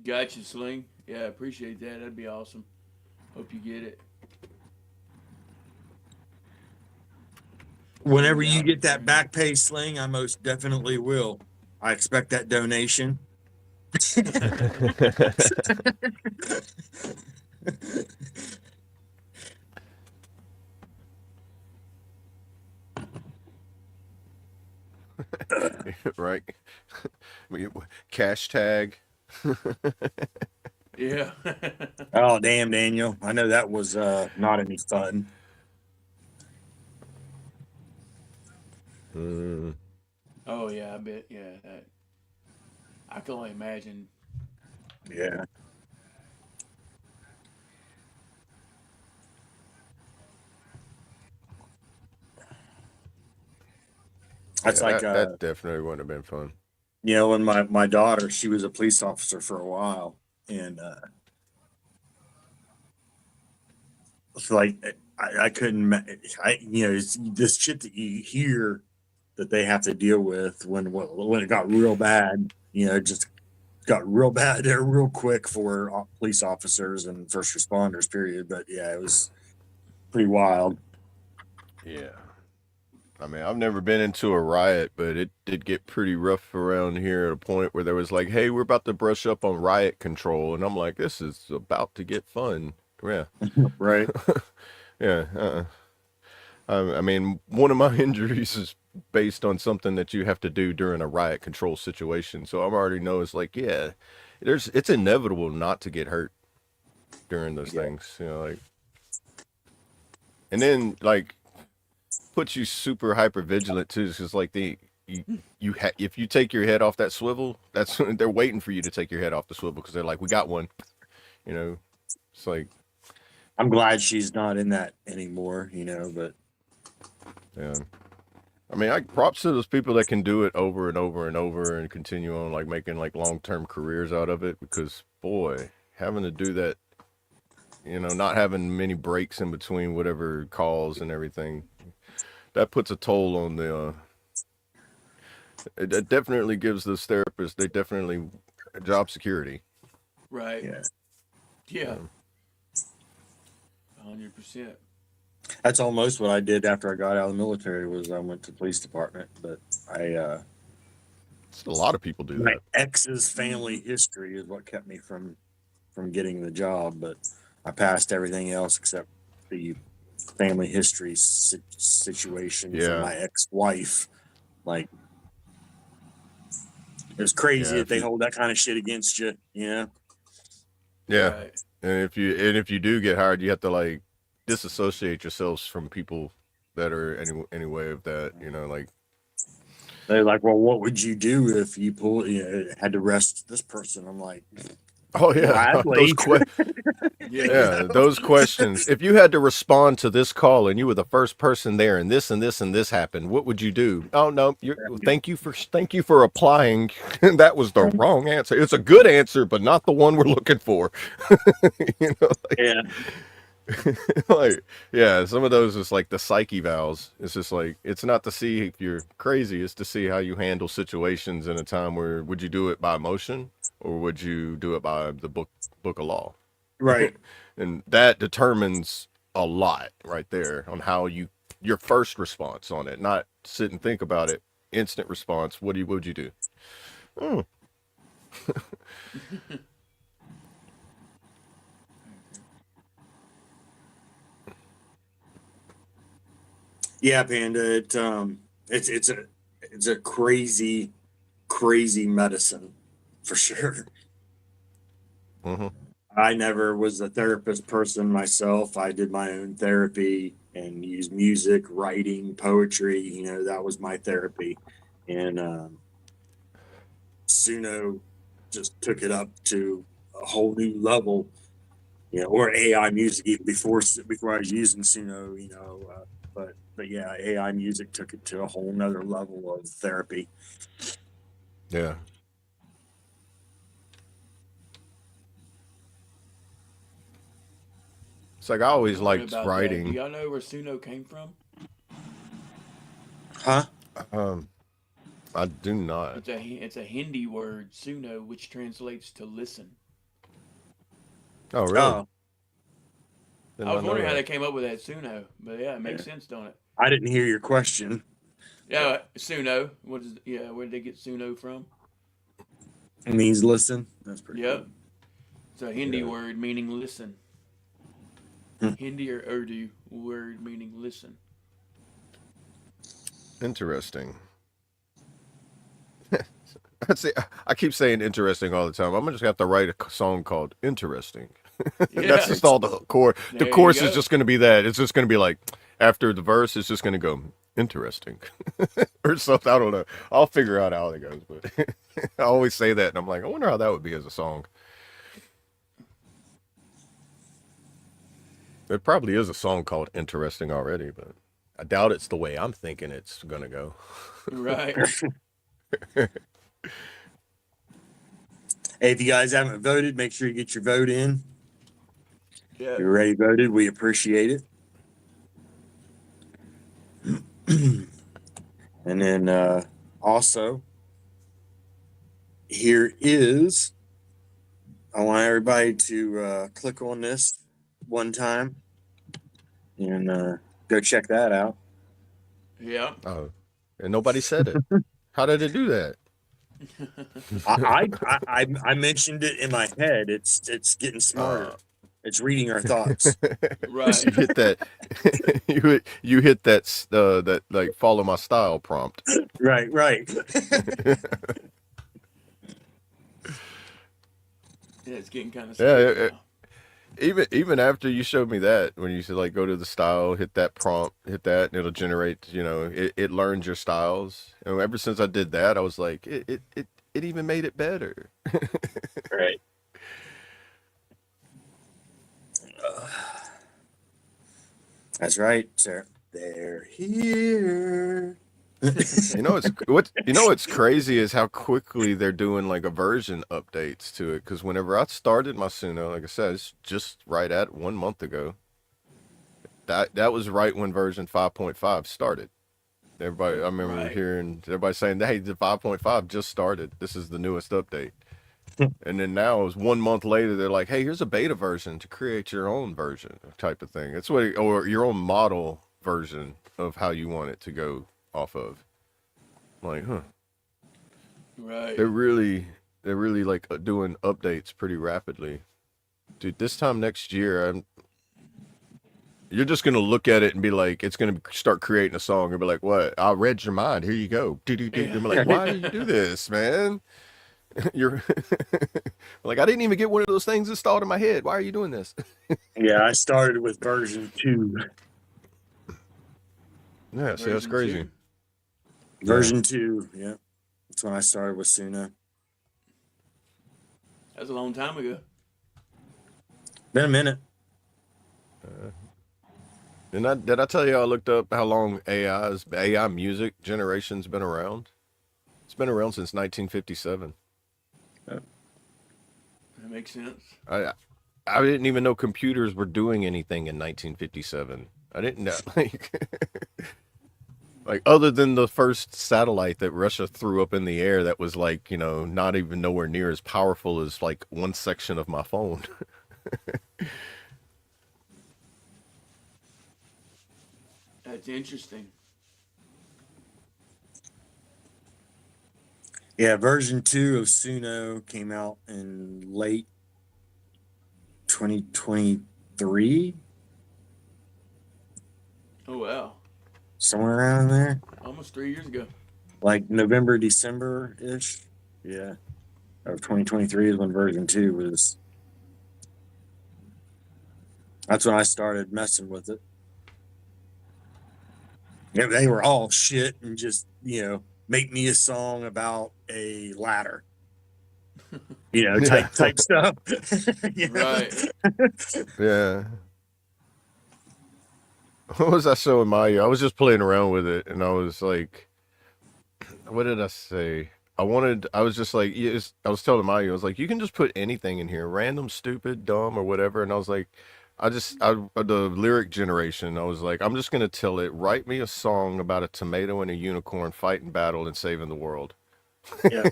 Gotcha, Sling. Yeah, appreciate that. That'd be awesome. Hope you get it. Whenever Send you out get that agreement. back pay Sling, I most definitely will. I expect that donation. Right. Cash tag. Yeah. Oh, damn, Daniel. I know that was not any fun. Mm, Oh yeah, I bet. Yeah, that, I can only imagine. Yeah. That's yeah, like, that definitely wouldn't have been fun. when my daughter, she was a police officer for a while. And it's like, I couldn't, it's this shit that you hear that they have to deal with when it got real bad, just got real bad there real quick for police officers and first responders, period. But yeah, it was pretty wild. Yeah. I mean, I've never been into a riot, but it did get pretty rough around here at a point where there was like, hey, we're about to brush up on riot control. And I'm like, this is about to get fun. Yeah. Right. Yeah. I mean, one of my injuries is based on something that you have to do during a riot control situation. So I'm already know it's like, yeah, it's inevitable not to get hurt during those Yeah. things. Like, and then like puts you super hyper vigilant too, because like if you take your head off that swivel, that's they're waiting for you to take your head off the swivel because they're like, we got one. You know, it's like, I'm glad she's not in that anymore, but yeah. I mean, I props to those people that can do it over and over and over and continue on like making like long-term careers out of it because boy, having to do that, not having many breaks in between whatever calls and everything, that puts a toll on the it definitely gives those therapists they definitely job security. Right. yeah. Yeah. 100%. That's almost what I did after I got out of the military was I went to the police department, but I A lot of people do my that. ex's family history is what kept me from getting the job, but I passed everything else except the family history situation from Yeah, my ex-wife. Like, it was crazy yeah. that If they you, hold that kind of shit against you, yeah, Right. and if you do get hired, you have to like disassociate yourselves from people that are any way of that. Like, They're like, well, what would you do if had to arrest this person? I'm like, oh yeah, gladly. Yeah. yeah, those questions. If you had to respond to this call and you were the first person there, and this and this and this happened, what would you do? Oh no, thank you for applying. That was the wrong answer. It's a good answer, but not the one we're looking for. Like, Yeah. like yeah, some of those is like the psyche vals. It's just like it's not to see if you're crazy. It's to see how you handle situations in a time where would you do it by emotion or would you do it by the book of law? Right. And that determines a lot right there on how your first response on it, not sit and think about it. Instant response. What would you do? Oh, Yeah, Panda. It's a crazy medicine for sure. mm-hmm. I never was a therapist person myself. I did my own therapy and used music, writing, poetry. That was my therapy. And Suno just took it up to a whole new level. Or AI music even before I was using Suno. But yeah, AI music took it to a whole nother level of therapy. Yeah. It's like I always I don't know liked about that. Do writing. y'all know where Suno came from? Huh? Um, I do not. It's a Hindi word, Suno, which translates to listen. Oh, really? Oh, Did I was not know wondering how that. they came up with that Suno, but yeah, it makes yeah. sense, don't it? I didn't hear your question. Yeah, Suno. What is? Yeah, where did they get Suno from? It means listen. That's pretty Yep, cool. it's a Hindi Yeah. word meaning listen. Hmm. Hindi or Urdu word meaning listen. Interesting. See, I keep saying interesting all the time. I'm gonna just have to write a song called "Interesting." That's Yeah, just all the core. The there you chorus is go. just gonna be that. It's just gonna be like after the verse, it's just gonna go interesting or something. I don't know. I'll figure out how it goes, but I always say that, and I'm like, I wonder how that would be as a song. There probably is a song called "Interesting" already, but I doubt it's the way I'm thinking it's gonna go. Right. Hey, if you guys haven't voted, make sure you get your vote in. Yeah. If you're already voted, we appreciate it. And then also, here is, I want everybody to click on this one time and go check that out. Yeah. Oh, and nobody said it. How did it do that? I mentioned it in my head. It's getting smarter. It's reading our thoughts. Right. You hit that. You hit that that like follow my style prompt. Right, right. Yeah, it's getting kind of Yeah, smart now. even after you showed me that, when you said like go to the style, hit that prompt, hit that, and it'll generate. It learns your styles. And ever since I did that, I was like, it even made it better. Right. That's right, sir. They're here. What's crazy is how quickly they're doing like a version updates to it. Because whenever I started my Suno, like I said, it's just right at 1 month ago. That was right when version 5.5 started. Everybody, I remember Right. hearing everybody saying, "Hey, the 5.5 just started. This is the newest update." And then now, it was 1 month later, they're like, "Hey, here's a beta version to create your own version type of thing." It's or your own model version of how you want it to go off of. Like, huh? Right. They're really like doing updates pretty rapidly, dude. This time next year, you're just gonna look at it and be like, it's gonna start creating a song and be like, "What? I read your mind. Here you go." Do do do. Yeah. And be like, "Why do you do this, man?" You're like, I didn't even get one of those things installed in my head. Why are you doing this? Yeah, I started with version 2. Yeah, see, that's Version crazy. 2. Version 2, yeah. That's when I started with Suno. That was a long time ago. Been a minute. Did I tell you I looked up how long AI music generation's been around? It's been around since 1957. That makes sense. I didn't even know computers were doing anything in 1957. I didn't know like other than the first satellite that Russia threw up in the air that was like, not even nowhere near as powerful as like one section of my phone. That's interesting. Yeah, version 2 of Suno came out in late 2023, Oh wow. somewhere around there. Almost 3 years ago. Like November, December ish. Yeah. Of 2023 is when version 2 was. That's when I started messing with it. Yeah, they were all shit and just, make me a song about a ladder. Type stuff. Right. Yeah. What was I showing Maya? I was just playing around with it, and I was like, what did I say? I was just like, I was telling Maya, I was like, you can just put anything in here, random, stupid, dumb, or whatever. And I was like, the lyric generation, I was like, I'm just going to tell it, write me a song about a tomato and a unicorn fighting battle and saving the world. Yeah.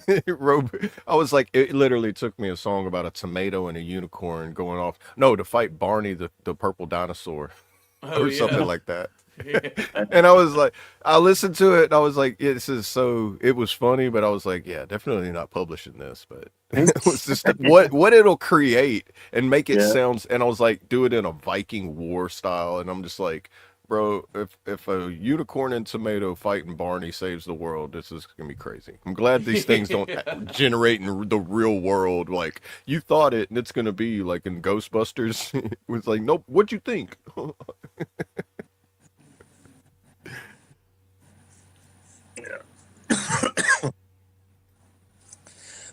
I was like, it literally took me a song about a tomato and a unicorn going off. No, to fight Barney, the purple dinosaur, Oh or yeah. something like that. Yeah. And I was like, I listened to it and I was like, yeah, this is so, it was funny, but I was like, yeah, definitely not publishing this. But it was just what it'll create and make it Yeah. sound. And I was like, do it in a Viking war style. And I'm just like, bro, if a unicorn and tomato fighting Barney saves the world, this is gonna be crazy. I'm glad these things don't generate in the real world. Like you thought it, and it's gonna be like in Ghostbusters. It was like, nope. What'd you think?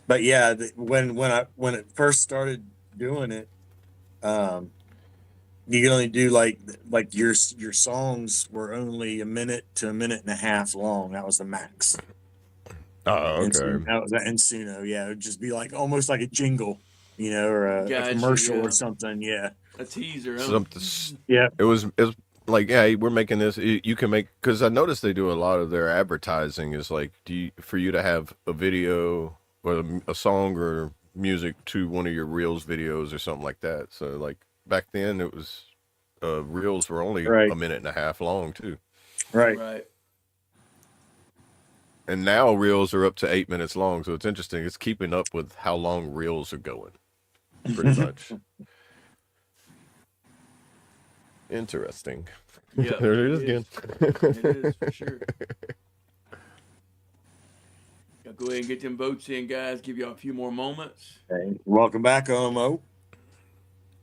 But yeah, when it first started doing it, um, you could only do like your songs were only a minute to a minute and a half long. That was the max. Oh, And okay. that was in Suno. Yeah, it would just be like almost like a jingle, or a Gotcha, commercial yeah. or something. Yeah. A teaser. Huh? Something. Yeah. It was like, yeah, we're making this. You can make, because I noticed they do a lot of their advertising is like, for you to have a video or a song or music to one of your Reels videos or something like that. So like back then it was Reels were only Right. a minute and a half long too, Right. Right. and now Reels are up to 8 minutes long. So it's interesting. It's keeping up with how long Reels are going, pretty much. Interesting. Yeah. There it is again. It is for sure. Yeah, go ahead and get them votes in, guys. Give y'all a few more moments. Hey, welcome back, Omo.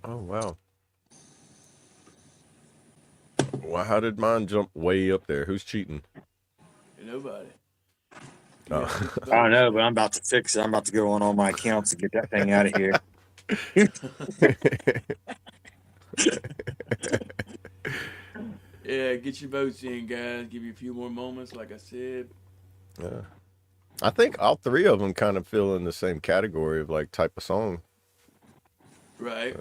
Oh wow. Well, how did mine jump way up there? Who's cheating? Nobody. Oh. I don't know, but I'm about to fix it. I'm about to go on all my accounts and get that thing out of here. Yeah, get your votes in, guys. Give you a few more moments, like I said. Yeah. I think all three of them kind of feel in the same category of like type of song. Right.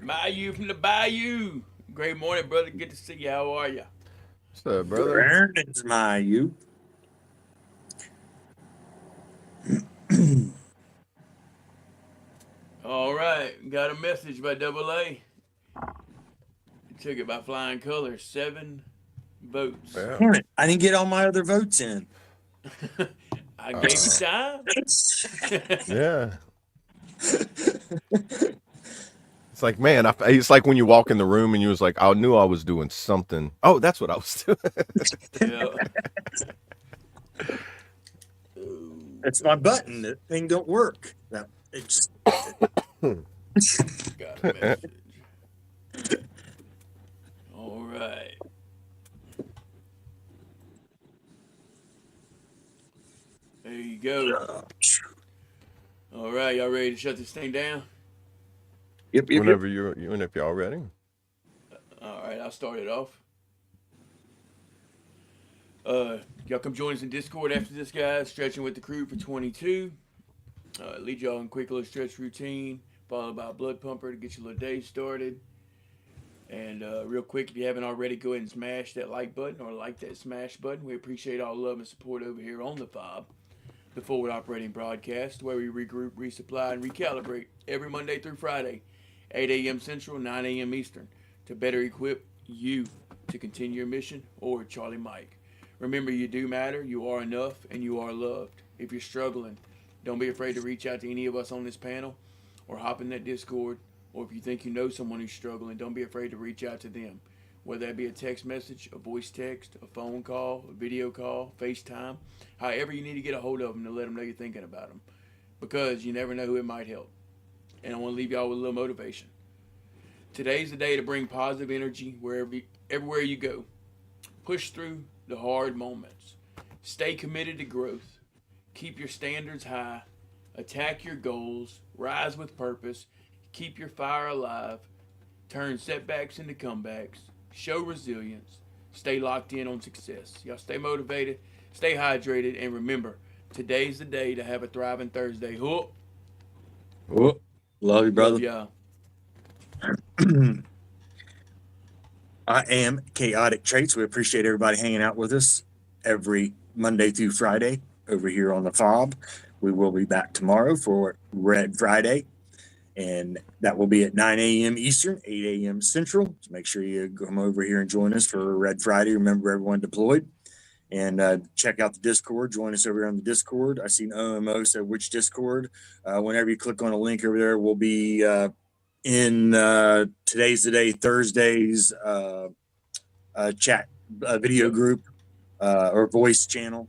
Bayou from the Bayou. Great morning, brother. Good to see you. How are you? What's up, brother? It's my you. All right. Got a message by Double A. Took it by flying colors. 7 votes. Yeah. Damn it. I didn't get all my other votes in. I gave you time. Yeah. It's like, man, it's like when you walk in the room and you was like, I knew I was doing something. Oh, that's what I was doing. Yeah. It's my button. The thing don't work. No, it just Got a message. All right. There you go. All right, y'all ready to shut this thing down? Yep. Whenever if y'all ready. All right, I'll start it off. Y'all come join us in Discord after this, guys. Stretching with the crew for 22. Lead y'all in a quick little stretch routine, followed by a blood pumper to get your little day started. And real quick, if you haven't already, go ahead and smash that like button or like that smash button. We appreciate all the love and support over here on the FOB, the Forward Operating Broadcast, where we regroup, resupply, and recalibrate every Monday through Friday, 8 a.m. Central, 9 a.m. Eastern, to better equip you to continue your mission, or Charlie Mike. Remember, you do matter, you are enough, and you are loved. If you're struggling, don't be afraid to reach out to any of us on this panel or hop in that Discord or if you think you know someone who's struggling, don't be afraid to reach out to them. Whether that be a text message, a voice text, a phone call, a video call, FaceTime, however you need to get a hold of them to let them know you're thinking about them. Because you never know who it might help. And I want to leave y'all with a little motivation. Today's the day to bring positive energy everywhere you go. Push through the hard moments. Stay committed to growth. Keep your standards high. Attack your goals. Rise with purpose. Keep your fire alive. Turn setbacks into comebacks. Show resilience. Stay locked in on success. Y'all stay motivated. Stay hydrated. And remember, today's the day to have a thriving Thursday. Hook. Whoop. Love you, brother. Love y'all. I am Chaotic Traits. We appreciate everybody hanging out with us every Monday through Friday over here on the FOB. We will be back tomorrow for Red Friday, and that will be at 9 a.m. Eastern, 8 a.m. Central. So make sure you come over here and join us for Red Friday. Remember, everyone deployed. And check out the Discord. Join us over here on the Discord. I seen OMO said which Discord. Whenever you click on a link over there, we'll be in Today's the Day Thursdays chat video group or voice channel.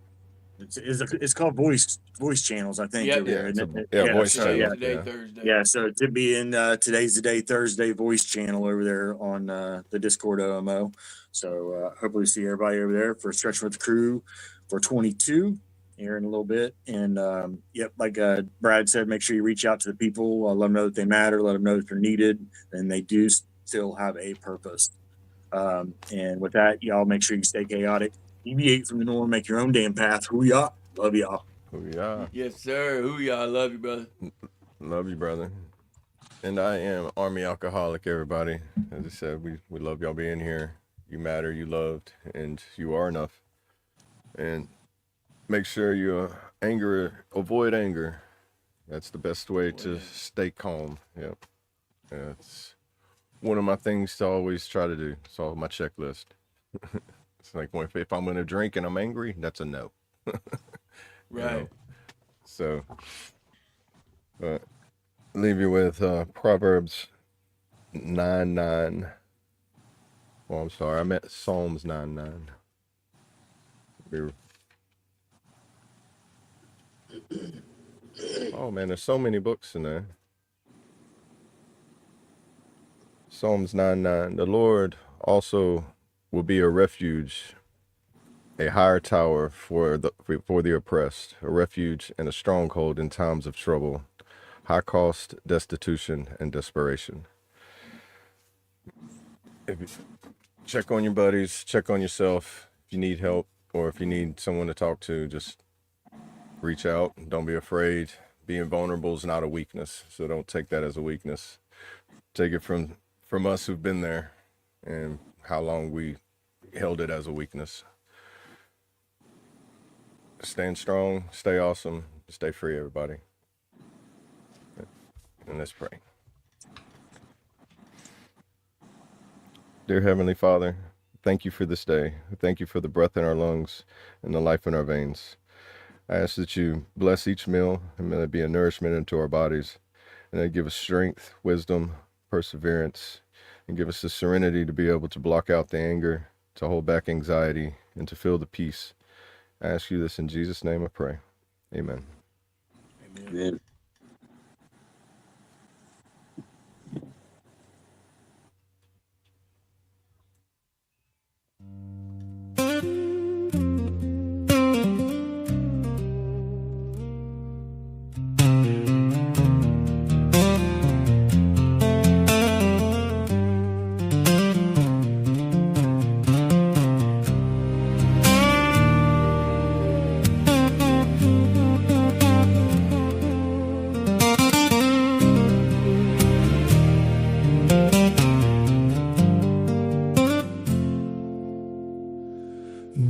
It's called voice channels, I think. Yep. Over there, Yeah, isn't it? voice so, channels. Today, Yeah. Thursday. Yeah, so it could be in Today's the Day Thursday voice channel over there on the Discord OMO. So hopefully see everybody over there for Stretch with the Crew for 22 here in a little bit. And yep, like Brad said, make sure you reach out to the people, let them know that they matter, let them know that they're needed, and they do still have a purpose. And with that, y'all make sure you stay chaotic, deviate from the norm, make your own damn path. Hoo-yah. Love y'all. Hoo-yah. Yes, sir. Who y'all? Love you, brother. Love you, brother. And I am Army Alcoholic, everybody. As I said, we love y'all being here. You matter, you loved, and you are enough. And make sure you avoid anger. That's the best way to stay calm. Yep. It's one of my things to always try to do. It's all my checklist. It's like if I'm going to drink and I'm angry, that's a no. Right. You know? So, leave you with Proverbs 9:9. Well, I'm sorry, I meant Psalms 9:9. Oh man, there's so many books in there. Psalms 9:9. The Lord also will be a refuge, a higher tower for the oppressed, a refuge and a stronghold in times of trouble, high cost, destitution, and desperation. If you check on your buddies, check on yourself. If you need help or if you need someone to talk to, just reach out. Don't be afraid. Being vulnerable is not a weakness, so don't take that as a weakness. Take it from us who've been there and how long we held it as a weakness. Stand strong, stay awesome, stay free, everybody. And let's pray. Dear Heavenly Father, thank you for this day. Thank you for the breath in our lungs and the life in our veins. I ask that you bless each meal and may it be a nourishment into our bodies, and that give us strength, wisdom, perseverance, and give us the serenity to be able to block out the anger, to hold back anxiety, and to feel the peace. I ask you this in Jesus' name I pray. Amen. Amen.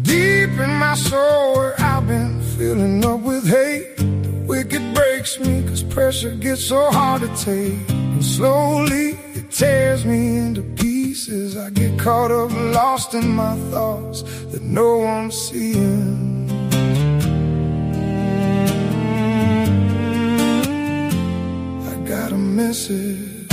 Deep in my soul where I've been filling up with hate, the wicked breaks me cause pressure gets so hard to take, and slowly it tears me into pieces. I get caught up lost in my thoughts that no one's seeing. I got a message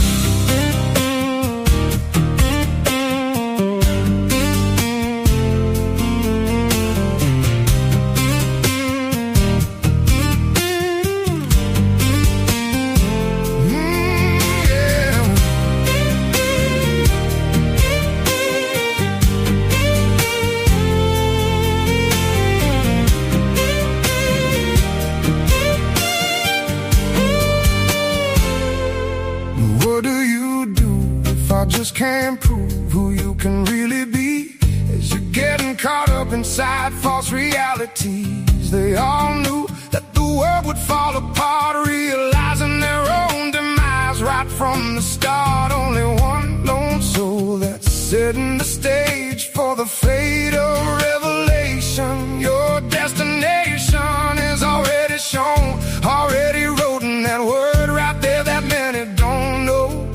beside false realities. They all knew that the world would fall apart, realizing their own demise right from the start. Only one lone soul that's setting the stage for the fate of revelation. Your destination is already shown, already wrote in that word right there that many don't know.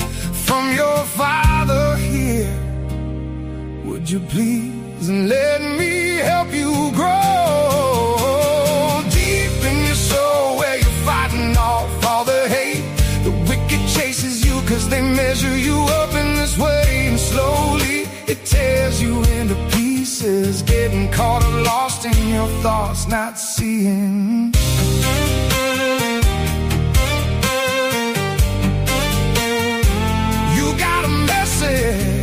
From your Father here, would you please let me help you grow deep in your soul, where you're fighting off all the hate. The wicked chases you 'cause they measure you up in this way, and slowly it tears you into pieces, getting caught up lost in your thoughts, not seeing. You got a message,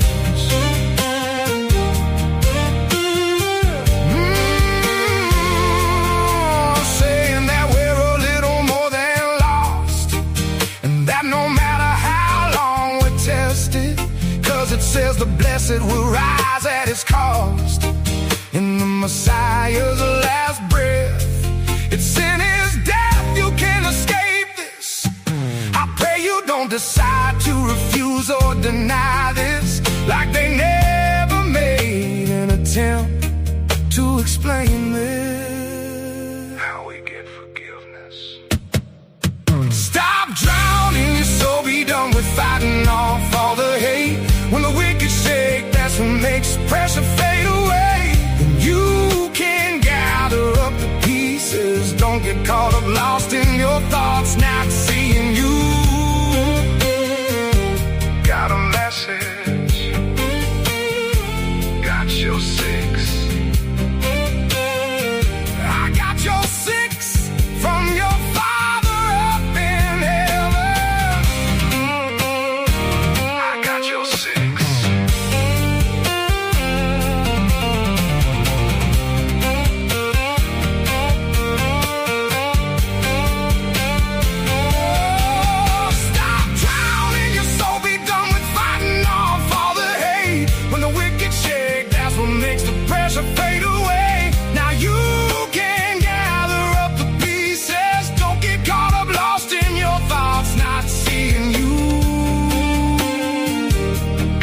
saying that we're a little more than lost, and that no matter how long we're tested, 'cause it says the blessed will rise at its cost. In the Messiah's last breath, it's in his death you can escape this. I pray you don't decide to refuse or deny this, like they never made an attempt to explain this. How we get forgiveness. Stop drowning your soul, be done with fighting off all the hate. When the wicked shake, that's what makes pressure fade away. And you can gather up the pieces, don't get caught up lost in your thoughts, not seeing you. Got a message, got your six. I got your six from your Father up in heaven. I got your six. Stop drowning your soul, be done with fighting off all the hate. When the wicked shake, that's what makes the pressure fade away. Now you can gather up the pieces, don't get caught up lost in your thoughts, not seeing you.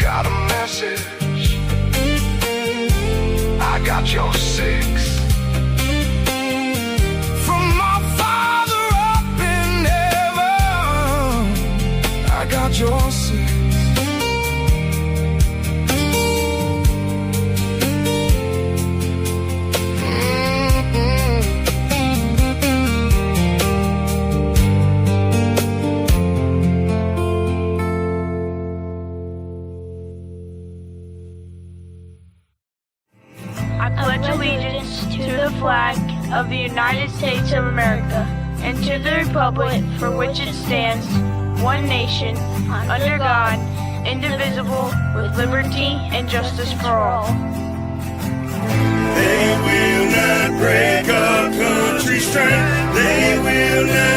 Got a message, I got your six. From my Father up in heaven, I got your six. I pledge allegiance to the flag of the United States of America and to the republic for which it stands, one nation, under God, indivisible, with liberty and justice for all. They will not break our country's strength. They will not